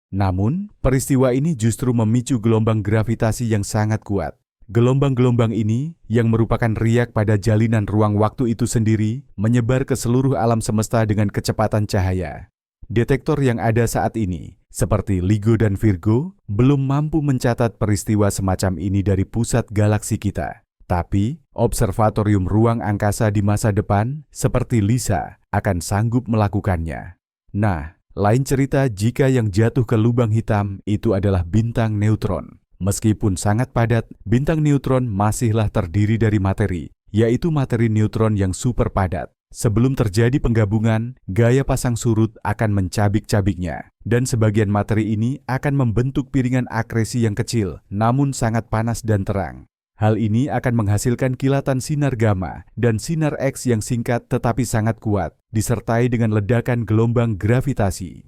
Namun, peristiwa ini justru memicu gelombang gravitasi yang sangat kuat. Gelombang-gelombang ini, yang merupakan riak pada jalinan ruang waktu itu sendiri, menyebar ke seluruh alam semesta dengan kecepatan cahaya. Detektor yang ada saat ini, seperti LIGO dan Virgo, belum mampu mencatat peristiwa semacam ini dari pusat galaksi kita. Tapi, observatorium ruang angkasa di masa depan, seperti LISA, akan sanggup melakukannya. Nah, lain cerita jika yang jatuh ke lubang hitam itu adalah bintang neutron. Meskipun sangat padat, bintang neutron masihlah terdiri dari materi, yaitu materi neutron yang super padat. Sebelum terjadi penggabungan, gaya pasang surut akan mencabik-cabiknya, dan sebagian materi ini akan membentuk piringan akresi yang kecil, namun sangat panas dan terang. Hal ini akan menghasilkan kilatan sinar gamma dan sinar X yang singkat tetapi sangat kuat, disertai dengan ledakan gelombang gravitasi.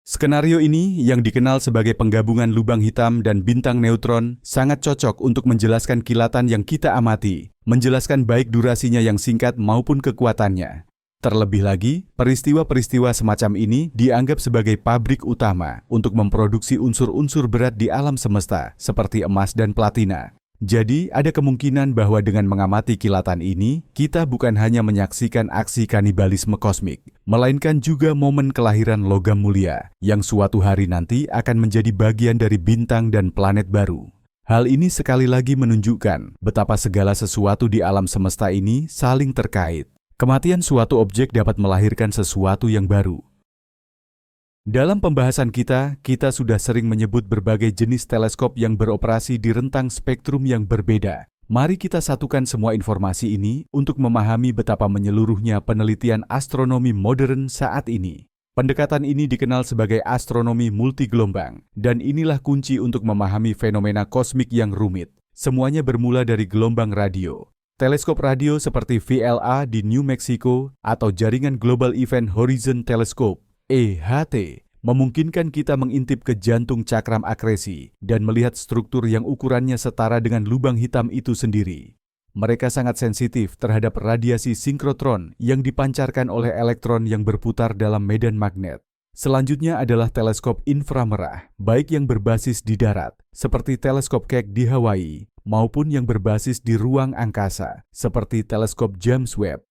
Skenario ini yang dikenal sebagai penggabungan lubang hitam dan bintang neutron sangat cocok untuk menjelaskan kilatan yang kita amati, menjelaskan baik durasinya yang singkat maupun kekuatannya. Terlebih lagi, peristiwa-peristiwa semacam ini dianggap sebagai pabrik utama untuk memproduksi unsur-unsur berat di alam semesta, seperti emas dan platina. Jadi, ada kemungkinan bahwa dengan mengamati kilatan ini, kita bukan hanya menyaksikan aksi kanibalisme kosmik, melainkan juga momen kelahiran logam mulia, yang suatu hari nanti akan menjadi bagian dari bintang dan planet baru. Hal ini sekali lagi menunjukkan betapa segala sesuatu di alam semesta ini saling terkait. Kematian suatu objek dapat melahirkan sesuatu yang baru. Dalam pembahasan kita sudah sering menyebut berbagai jenis teleskop yang beroperasi di rentang spektrum yang berbeda. Mari kita satukan semua informasi ini untuk memahami betapa menyeluruhnya penelitian astronomi modern saat ini. Pendekatan ini dikenal sebagai astronomi multigelombang, dan inilah kunci untuk memahami fenomena kosmik yang rumit. Semuanya bermula dari gelombang radio. Teleskop radio seperti VLA di New Mexico atau jaringan Global Event Horizon Telescope (EHT) memungkinkan kita mengintip ke jantung cakram akresi dan melihat struktur yang ukurannya setara dengan lubang hitam itu sendiri. Mereka sangat sensitif terhadap radiasi sinkrotron yang dipancarkan oleh elektron yang berputar dalam medan magnet. Selanjutnya adalah teleskop inframerah, baik yang berbasis di darat, seperti teleskop Keck di Hawaii, maupun yang berbasis di ruang angkasa, seperti teleskop James Webb.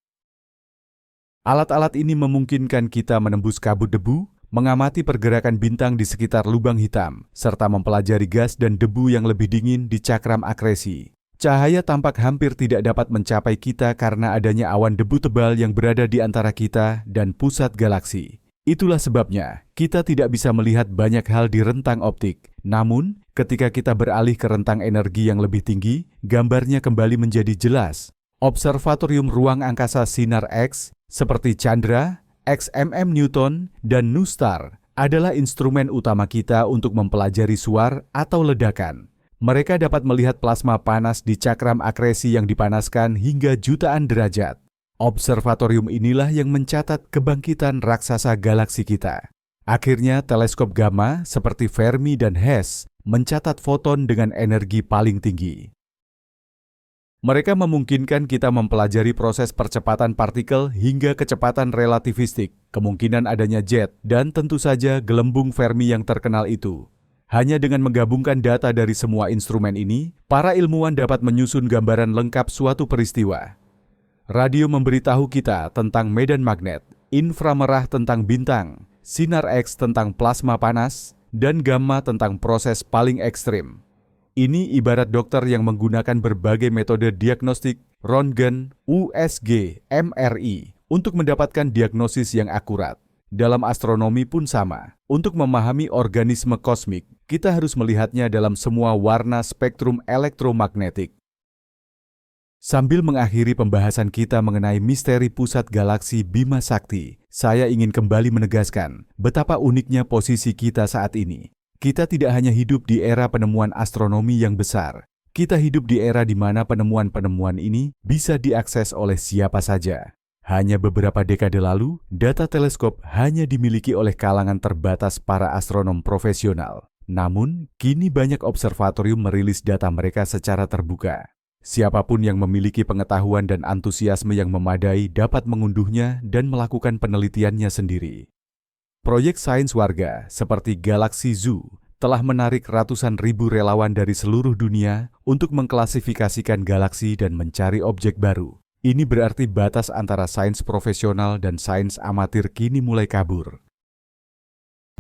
Alat-alat ini memungkinkan kita menembus kabut debu, mengamati pergerakan bintang di sekitar lubang hitam, serta mempelajari gas dan debu yang lebih dingin di cakram akresi. Cahaya tampak hampir tidak dapat mencapai kita karena adanya awan debu tebal yang berada di antara kita dan pusat galaksi. Itulah sebabnya kita tidak bisa melihat banyak hal di rentang optik. Namun, ketika kita beralih ke rentang energi yang lebih tinggi, gambarnya kembali menjadi jelas. Observatorium ruang angkasa sinar X, seperti Chandra, XMM Newton, dan NuSTAR, adalah instrumen utama kita untuk mempelajari suar atau ledakan. Mereka dapat melihat plasma panas di cakram akresi yang dipanaskan hingga jutaan derajat. Observatorium inilah yang mencatat kebangkitan raksasa galaksi kita. Akhirnya, teleskop gamma seperti Fermi dan HESS mencatat foton dengan energi paling tinggi. Mereka memungkinkan kita mempelajari proses percepatan partikel hingga kecepatan relativistik, kemungkinan adanya jet, dan tentu saja gelembung Fermi yang terkenal itu. Hanya dengan menggabungkan data dari semua instrumen ini, para ilmuwan dapat menyusun gambaran lengkap suatu peristiwa. Radio memberitahu kita tentang medan magnet, inframerah tentang bintang, sinar X tentang plasma panas, dan gamma tentang proses paling ekstrim. Ini ibarat dokter yang menggunakan berbagai metode diagnostik, röntgen, USG, MRI, untuk mendapatkan diagnosis yang akurat. Dalam astronomi pun sama. Untuk memahami organisme kosmik, kita harus melihatnya dalam semua warna spektrum elektromagnetik. Sambil mengakhiri pembahasan kita mengenai misteri pusat galaksi Bima Sakti, saya ingin kembali menegaskan betapa uniknya posisi kita saat ini. Kita tidak hanya hidup di era penemuan astronomi yang besar, kita hidup di era di mana penemuan-penemuan ini bisa diakses oleh siapa saja. Hanya beberapa dekade lalu, data teleskop hanya dimiliki oleh kalangan terbatas para astronom profesional. Namun, kini banyak observatorium merilis data mereka secara terbuka. Siapapun yang memiliki pengetahuan dan antusiasme yang memadai dapat mengunduhnya dan melakukan penelitiannya sendiri. Proyek sains warga seperti Galaxy Zoo telah menarik ratusan ribu relawan dari seluruh dunia untuk mengklasifikasikan galaksi dan mencari objek baru. Ini berarti batas antara sains profesional dan sains amatir kini mulai kabur.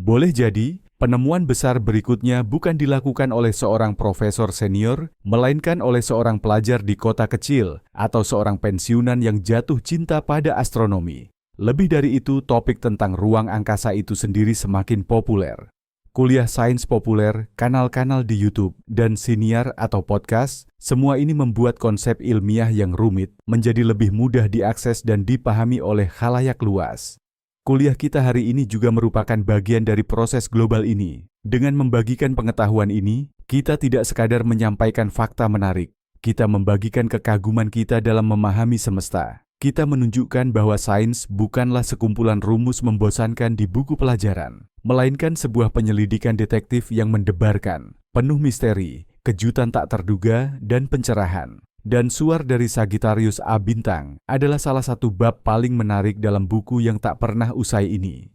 Boleh jadi, penemuan besar berikutnya bukan dilakukan oleh seorang profesor senior, melainkan oleh seorang pelajar di kota kecil atau seorang pensiunan yang jatuh cinta pada astronomi. Lebih dari itu, topik tentang ruang angkasa itu sendiri semakin populer. Kuliah sains populer, kanal-kanal di YouTube, dan siniar atau podcast, semua ini membuat konsep ilmiah yang rumit menjadi lebih mudah diakses dan dipahami oleh khalayak luas. Kuliah kita hari ini juga merupakan bagian dari proses global ini. Dengan membagikan pengetahuan ini, kita tidak sekadar menyampaikan fakta menarik. Kita membagikan kekaguman kita dalam memahami semesta. Kita menunjukkan bahwa sains bukanlah sekumpulan rumus membosankan di buku pelajaran, melainkan sebuah penyelidikan detektif yang mendebarkan, penuh misteri, kejutan tak terduga, dan pencerahan. Dan Suar dari Sagittarius A Bintang adalah salah satu bab paling menarik dalam buku yang tak pernah usai ini.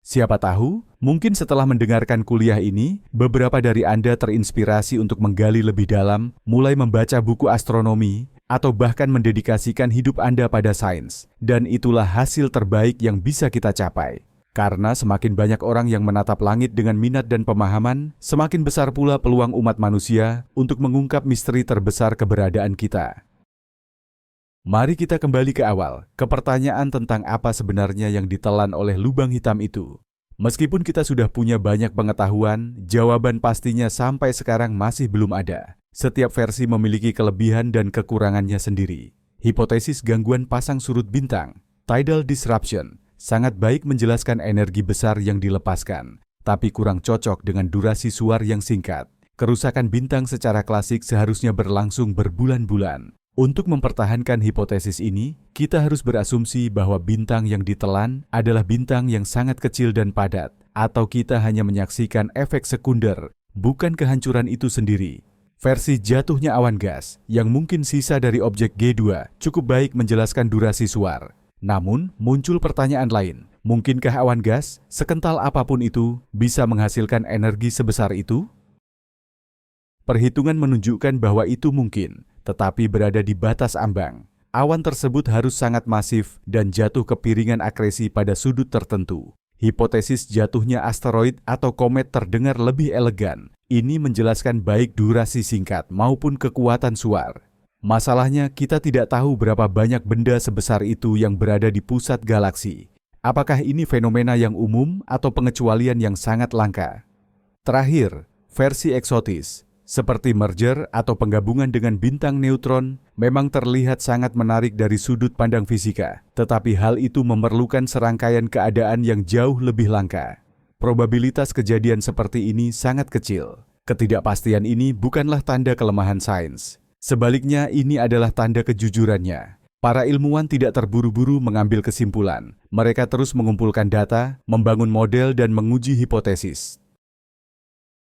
Siapa tahu, mungkin setelah mendengarkan kuliah ini, beberapa dari Anda terinspirasi untuk menggali lebih dalam, mulai membaca buku astronomi, atau bahkan mendedikasikan hidup Anda pada sains. Dan itulah hasil terbaik yang bisa kita capai. Karena semakin banyak orang yang menatap langit dengan minat dan pemahaman, semakin besar pula peluang umat manusia untuk mengungkap misteri terbesar keberadaan kita. Mari kita kembali ke awal, ke pertanyaan tentang apa sebenarnya yang ditelan oleh lubang hitam itu. Meskipun kita sudah punya banyak pengetahuan, jawaban pastinya sampai sekarang masih belum ada. Setiap versi memiliki kelebihan dan kekurangannya sendiri. Hipotesis gangguan pasang surut bintang, tidal disruption, sangat baik menjelaskan energi besar yang dilepaskan, tapi kurang cocok dengan durasi suar yang singkat. Kerusakan bintang secara klasik seharusnya berlangsung berbulan-bulan. Untuk mempertahankan hipotesis ini, kita harus berasumsi bahwa bintang yang ditelan adalah bintang yang sangat kecil dan padat, atau kita hanya menyaksikan efek sekunder, bukan kehancuran itu sendiri. Versi jatuhnya awan gas, yang mungkin sisa dari objek G2, cukup baik menjelaskan durasi suar. Namun, muncul pertanyaan lain. Mungkinkah awan gas, sekental apapun itu, bisa menghasilkan energi sebesar itu? Perhitungan menunjukkan bahwa itu mungkin, tetapi berada di batas ambang. Awan tersebut harus sangat masif dan jatuh ke piringan akresi pada sudut tertentu. Hipotesis jatuhnya asteroid atau komet terdengar lebih elegan. Ini menjelaskan baik durasi singkat maupun kekuatan suar. Masalahnya, kita tidak tahu berapa banyak benda sebesar itu yang berada di pusat galaksi. Apakah ini fenomena yang umum atau pengecualian yang sangat langka? Terakhir, versi eksotis, seperti merger atau penggabungan dengan bintang neutron, memang terlihat sangat menarik dari sudut pandang fisika, tetapi hal itu memerlukan serangkaian keadaan yang jauh lebih langka. Probabilitas kejadian seperti ini sangat kecil. Ketidakpastian ini bukanlah tanda kelemahan sains. Sebaliknya, ini adalah tanda kejujurannya. Para ilmuwan tidak terburu-buru mengambil kesimpulan. Mereka terus mengumpulkan data, membangun model, dan menguji hipotesis.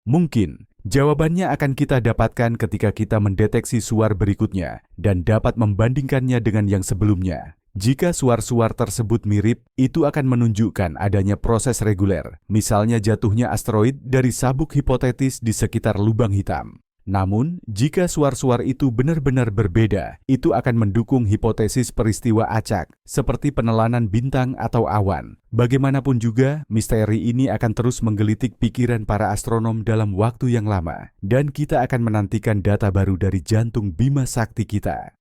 Mungkin, jawabannya akan kita dapatkan ketika kita mendeteksi suar berikutnya dan dapat membandingkannya dengan yang sebelumnya. Jika suar-suar tersebut mirip, itu akan menunjukkan adanya proses reguler, misalnya jatuhnya asteroid dari sabuk hipotetis di sekitar lubang hitam. Namun, jika suar-suar itu benar-benar berbeda, itu akan mendukung hipotesis peristiwa acak, seperti penelanan bintang atau awan. Bagaimanapun juga, misteri ini akan terus menggelitik pikiran para astronom dalam waktu yang lama, dan kita akan menantikan data baru dari jantung Bima Sakti kita.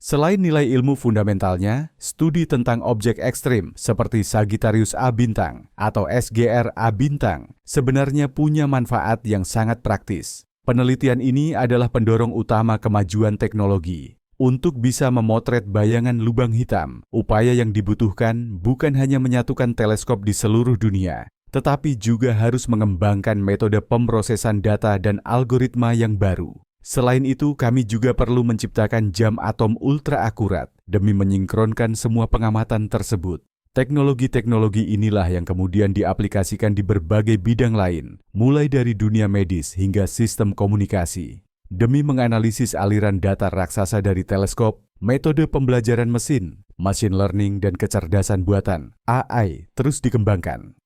Selain nilai ilmu fundamentalnya, studi tentang objek ekstrim seperti Sagittarius A Bintang atau SGR A Bintang sebenarnya punya manfaat yang sangat praktis. Penelitian ini adalah pendorong utama kemajuan teknologi. Untuk bisa memotret bayangan lubang hitam, upaya yang dibutuhkan bukan hanya menyatukan teleskop di seluruh dunia, tetapi juga harus mengembangkan metode pemrosesan data dan algoritma yang baru. Selain itu, kami juga perlu menciptakan jam atom ultra akurat demi menyinkronkan semua pengamatan tersebut. Teknologi-teknologi inilah yang kemudian diaplikasikan di berbagai bidang lain, mulai dari dunia medis hingga sistem komunikasi. Demi menganalisis aliran data raksasa dari teleskop, metode pembelajaran mesin, machine learning, dan kecerdasan buatan (AI) terus dikembangkan.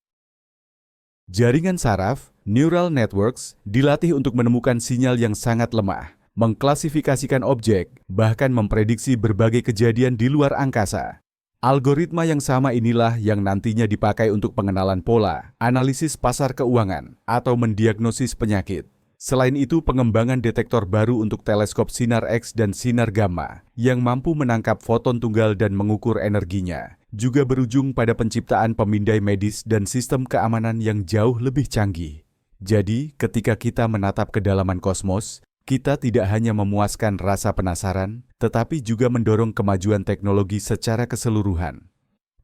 Jaringan saraf, neural networks, dilatih untuk menemukan sinyal yang sangat lemah, mengklasifikasikan objek, bahkan memprediksi berbagai kejadian di luar angkasa. Algoritma yang sama inilah yang nantinya dipakai untuk pengenalan pola, analisis pasar keuangan, atau mendiagnosis penyakit. Selain itu, pengembangan detektor baru untuk teleskop sinar X dan sinar gamma yang mampu menangkap foton tunggal dan mengukur energinya juga berujung pada penciptaan pemindai medis dan sistem keamanan yang jauh lebih canggih. Jadi, ketika kita menatap kedalaman kosmos, kita tidak hanya memuaskan rasa penasaran, tetapi juga mendorong kemajuan teknologi secara keseluruhan.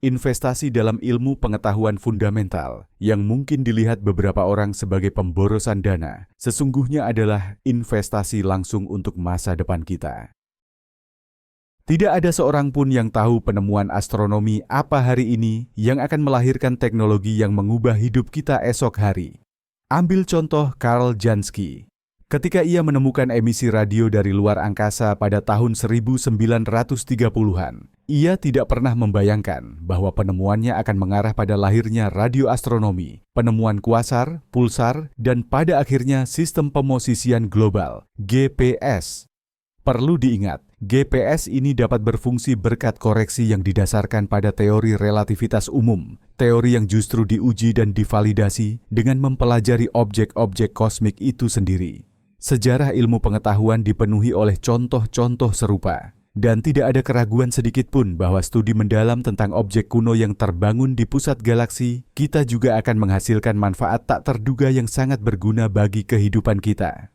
Investasi dalam ilmu pengetahuan fundamental yang mungkin dilihat beberapa orang sebagai pemborosan dana, sesungguhnya adalah investasi langsung untuk masa depan kita. Tidak ada seorang pun yang tahu penemuan astronomi apa hari ini yang akan melahirkan teknologi yang mengubah hidup kita esok hari. Ambil contoh Carl Jansky. Ketika ia menemukan emisi radio dari luar angkasa pada tahun 1930-an, ia tidak pernah membayangkan bahwa penemuannya akan mengarah pada lahirnya radioastronomi, penemuan kuasar, pulsar, dan pada akhirnya sistem pemosisian global, GPS. Perlu diingat, GPS ini dapat berfungsi berkat koreksi yang didasarkan pada teori relativitas umum, teori yang justru diuji dan divalidasi dengan mempelajari objek-objek kosmik itu sendiri. Sejarah ilmu pengetahuan dipenuhi oleh contoh-contoh serupa, dan tidak ada keraguan sedikit pun bahwa studi mendalam tentang objek kuno yang terbangun di pusat galaksi, kita juga akan menghasilkan manfaat tak terduga yang sangat berguna bagi kehidupan kita.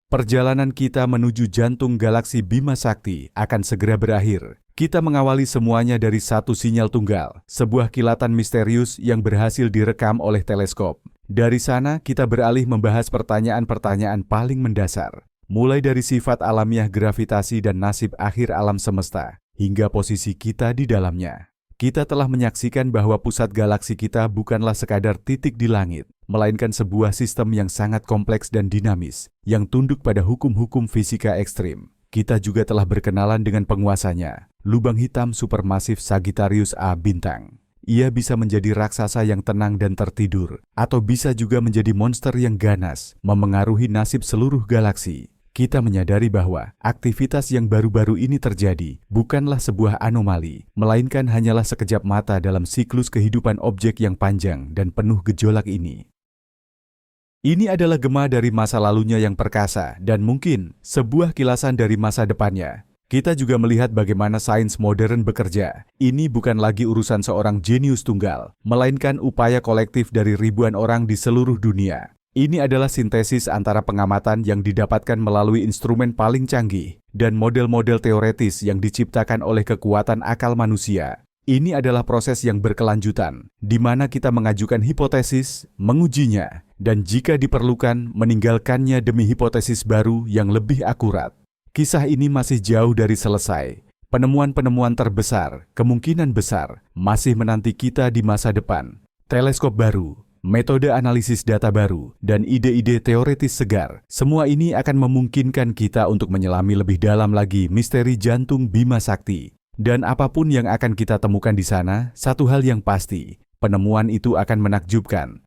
Perjalanan kita menuju jantung galaksi Bima Sakti akan segera berakhir. Kita mengawali semuanya dari satu sinyal tunggal, sebuah kilatan misterius yang berhasil direkam oleh teleskop. Dari sana, kita beralih membahas pertanyaan-pertanyaan paling mendasar, mulai dari sifat alamiah gravitasi dan nasib akhir alam semesta, hingga posisi kita di dalamnya. Kita telah menyaksikan bahwa pusat galaksi kita bukanlah sekadar titik di langit, melainkan sebuah sistem yang sangat kompleks dan dinamis, yang tunduk pada hukum-hukum fisika ekstrim. Kita juga telah berkenalan dengan penguasanya, lubang hitam supermasif Sagittarius A bintang. Ia bisa menjadi raksasa yang tenang dan tertidur, atau bisa juga menjadi monster yang ganas, memengaruhi nasib seluruh galaksi. Kita menyadari bahwa aktivitas yang baru-baru ini terjadi bukanlah sebuah anomali, melainkan hanyalah sekejap mata dalam siklus kehidupan objek yang panjang dan penuh gejolak ini. Ini adalah gema dari masa lalunya yang perkasa dan mungkin sebuah kilasan dari masa depannya. Kita juga melihat bagaimana sains modern bekerja. Ini bukan lagi urusan seorang jenius tunggal, melainkan upaya kolektif dari ribuan orang di seluruh dunia. Ini adalah sintesis antara pengamatan yang didapatkan melalui instrumen paling canggih dan model-model teoretis yang diciptakan oleh kekuatan akal manusia. Ini adalah proses yang berkelanjutan, di mana kita mengajukan hipotesis, mengujinya, dan jika diperlukan, meninggalkannya demi hipotesis baru yang lebih akurat. Kisah ini masih jauh dari selesai. Penemuan-penemuan terbesar, kemungkinan besar, masih menanti kita di masa depan. Teleskop baru, metode analisis data baru, dan ide-ide teoretis segar, semua ini akan memungkinkan kita untuk menyelami lebih dalam lagi misteri jantung Bima Sakti. Dan apapun yang akan kita temukan di sana, satu hal yang pasti, penemuan itu akan menakjubkan.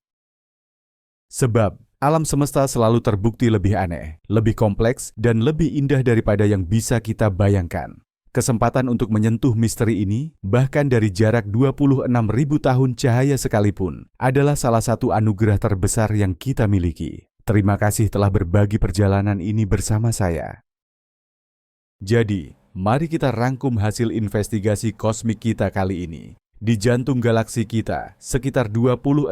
Sebab, alam semesta selalu terbukti lebih aneh, lebih kompleks, dan lebih indah daripada yang bisa kita bayangkan. Kesempatan untuk menyentuh misteri ini, bahkan dari jarak 26.000 tahun cahaya sekalipun, adalah salah satu anugerah terbesar yang kita miliki. Terima kasih telah berbagi perjalanan ini bersama saya. Jadi, mari kita rangkum hasil investigasi kosmik kita kali ini. Di jantung galaksi kita, sekitar 26.000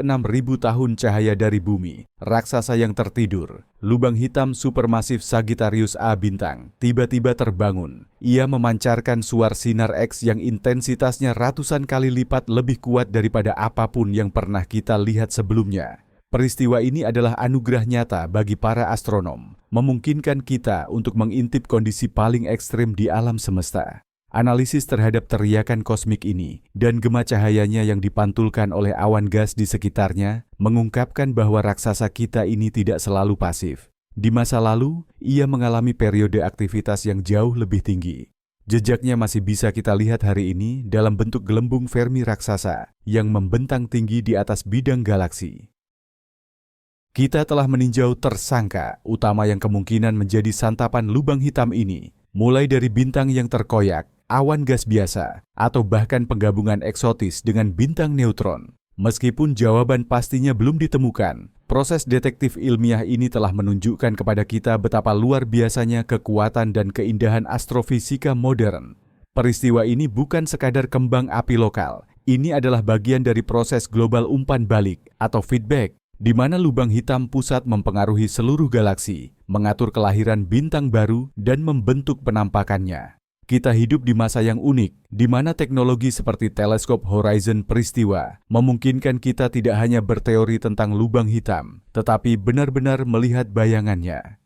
tahun cahaya dari bumi, raksasa yang tertidur, lubang hitam supermasif Sagittarius A bintang, tiba-tiba terbangun. Ia memancarkan suar sinar X yang intensitasnya ratusan kali lipat lebih kuat daripada apapun yang pernah kita lihat sebelumnya. Peristiwa ini adalah anugerah nyata bagi para astronom, memungkinkan kita untuk mengintip kondisi paling ekstrim di alam semesta. Analisis terhadap teriakan kosmik ini dan gema cahayanya yang dipantulkan oleh awan gas di sekitarnya mengungkapkan bahwa raksasa kita ini tidak selalu pasif. Di masa lalu, ia mengalami periode aktivitas yang jauh lebih tinggi. Jejaknya masih bisa kita lihat hari ini dalam bentuk gelembung Fermi raksasa yang membentang tinggi di atas bidang galaksi. Kita telah meninjau tersangka utama yang kemungkinan menjadi santapan lubang hitam ini, mulai dari bintang yang terkoyak, awan gas biasa, atau bahkan penggabungan eksotis dengan bintang neutron. Meskipun jawaban pastinya belum ditemukan, proses detektif ilmiah ini telah menunjukkan kepada kita betapa luar biasanya kekuatan dan keindahan astrofisika modern. Peristiwa ini bukan sekadar kembang api lokal, ini adalah bagian dari proses global umpan balik atau feedback, di mana lubang hitam pusat mempengaruhi seluruh galaksi, mengatur kelahiran bintang baru dan membentuk penampakannya. Kita hidup di masa yang unik, di mana teknologi seperti teleskop Horizon Peristiwa memungkinkan kita tidak hanya berteori tentang lubang hitam, tetapi benar-benar melihat bayangannya.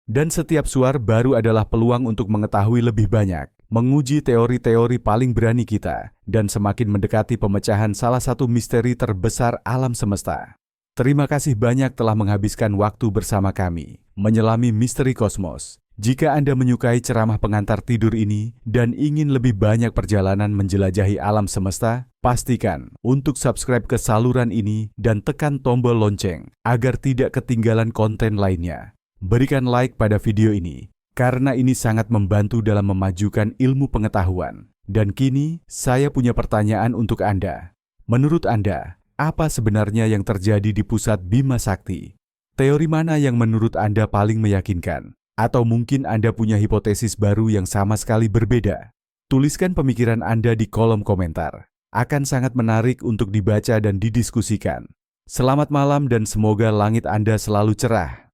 Dan setiap suar baru adalah peluang untuk mengetahui lebih banyak, menguji teori-teori paling berani kita, dan semakin mendekati pemecahan salah satu misteri terbesar alam semesta. Terima kasih banyak telah menghabiskan waktu bersama kami, menyelami misteri kosmos. Jika Anda menyukai ceramah pengantar tidur ini dan ingin lebih banyak perjalanan menjelajahi alam semesta, pastikan untuk subscribe ke saluran ini dan tekan tombol lonceng agar tidak ketinggalan konten lainnya. Berikan like pada video ini, karena ini sangat membantu dalam memajukan ilmu pengetahuan. Dan kini, saya punya pertanyaan untuk Anda. Menurut Anda, apa sebenarnya yang terjadi di pusat Bima Sakti? Teori mana yang menurut Anda paling meyakinkan? Atau mungkin Anda punya hipotesis baru yang sama sekali berbeda? Tuliskan pemikiran Anda di kolom komentar. Akan sangat menarik untuk dibaca dan didiskusikan. Selamat malam dan semoga langit Anda selalu cerah.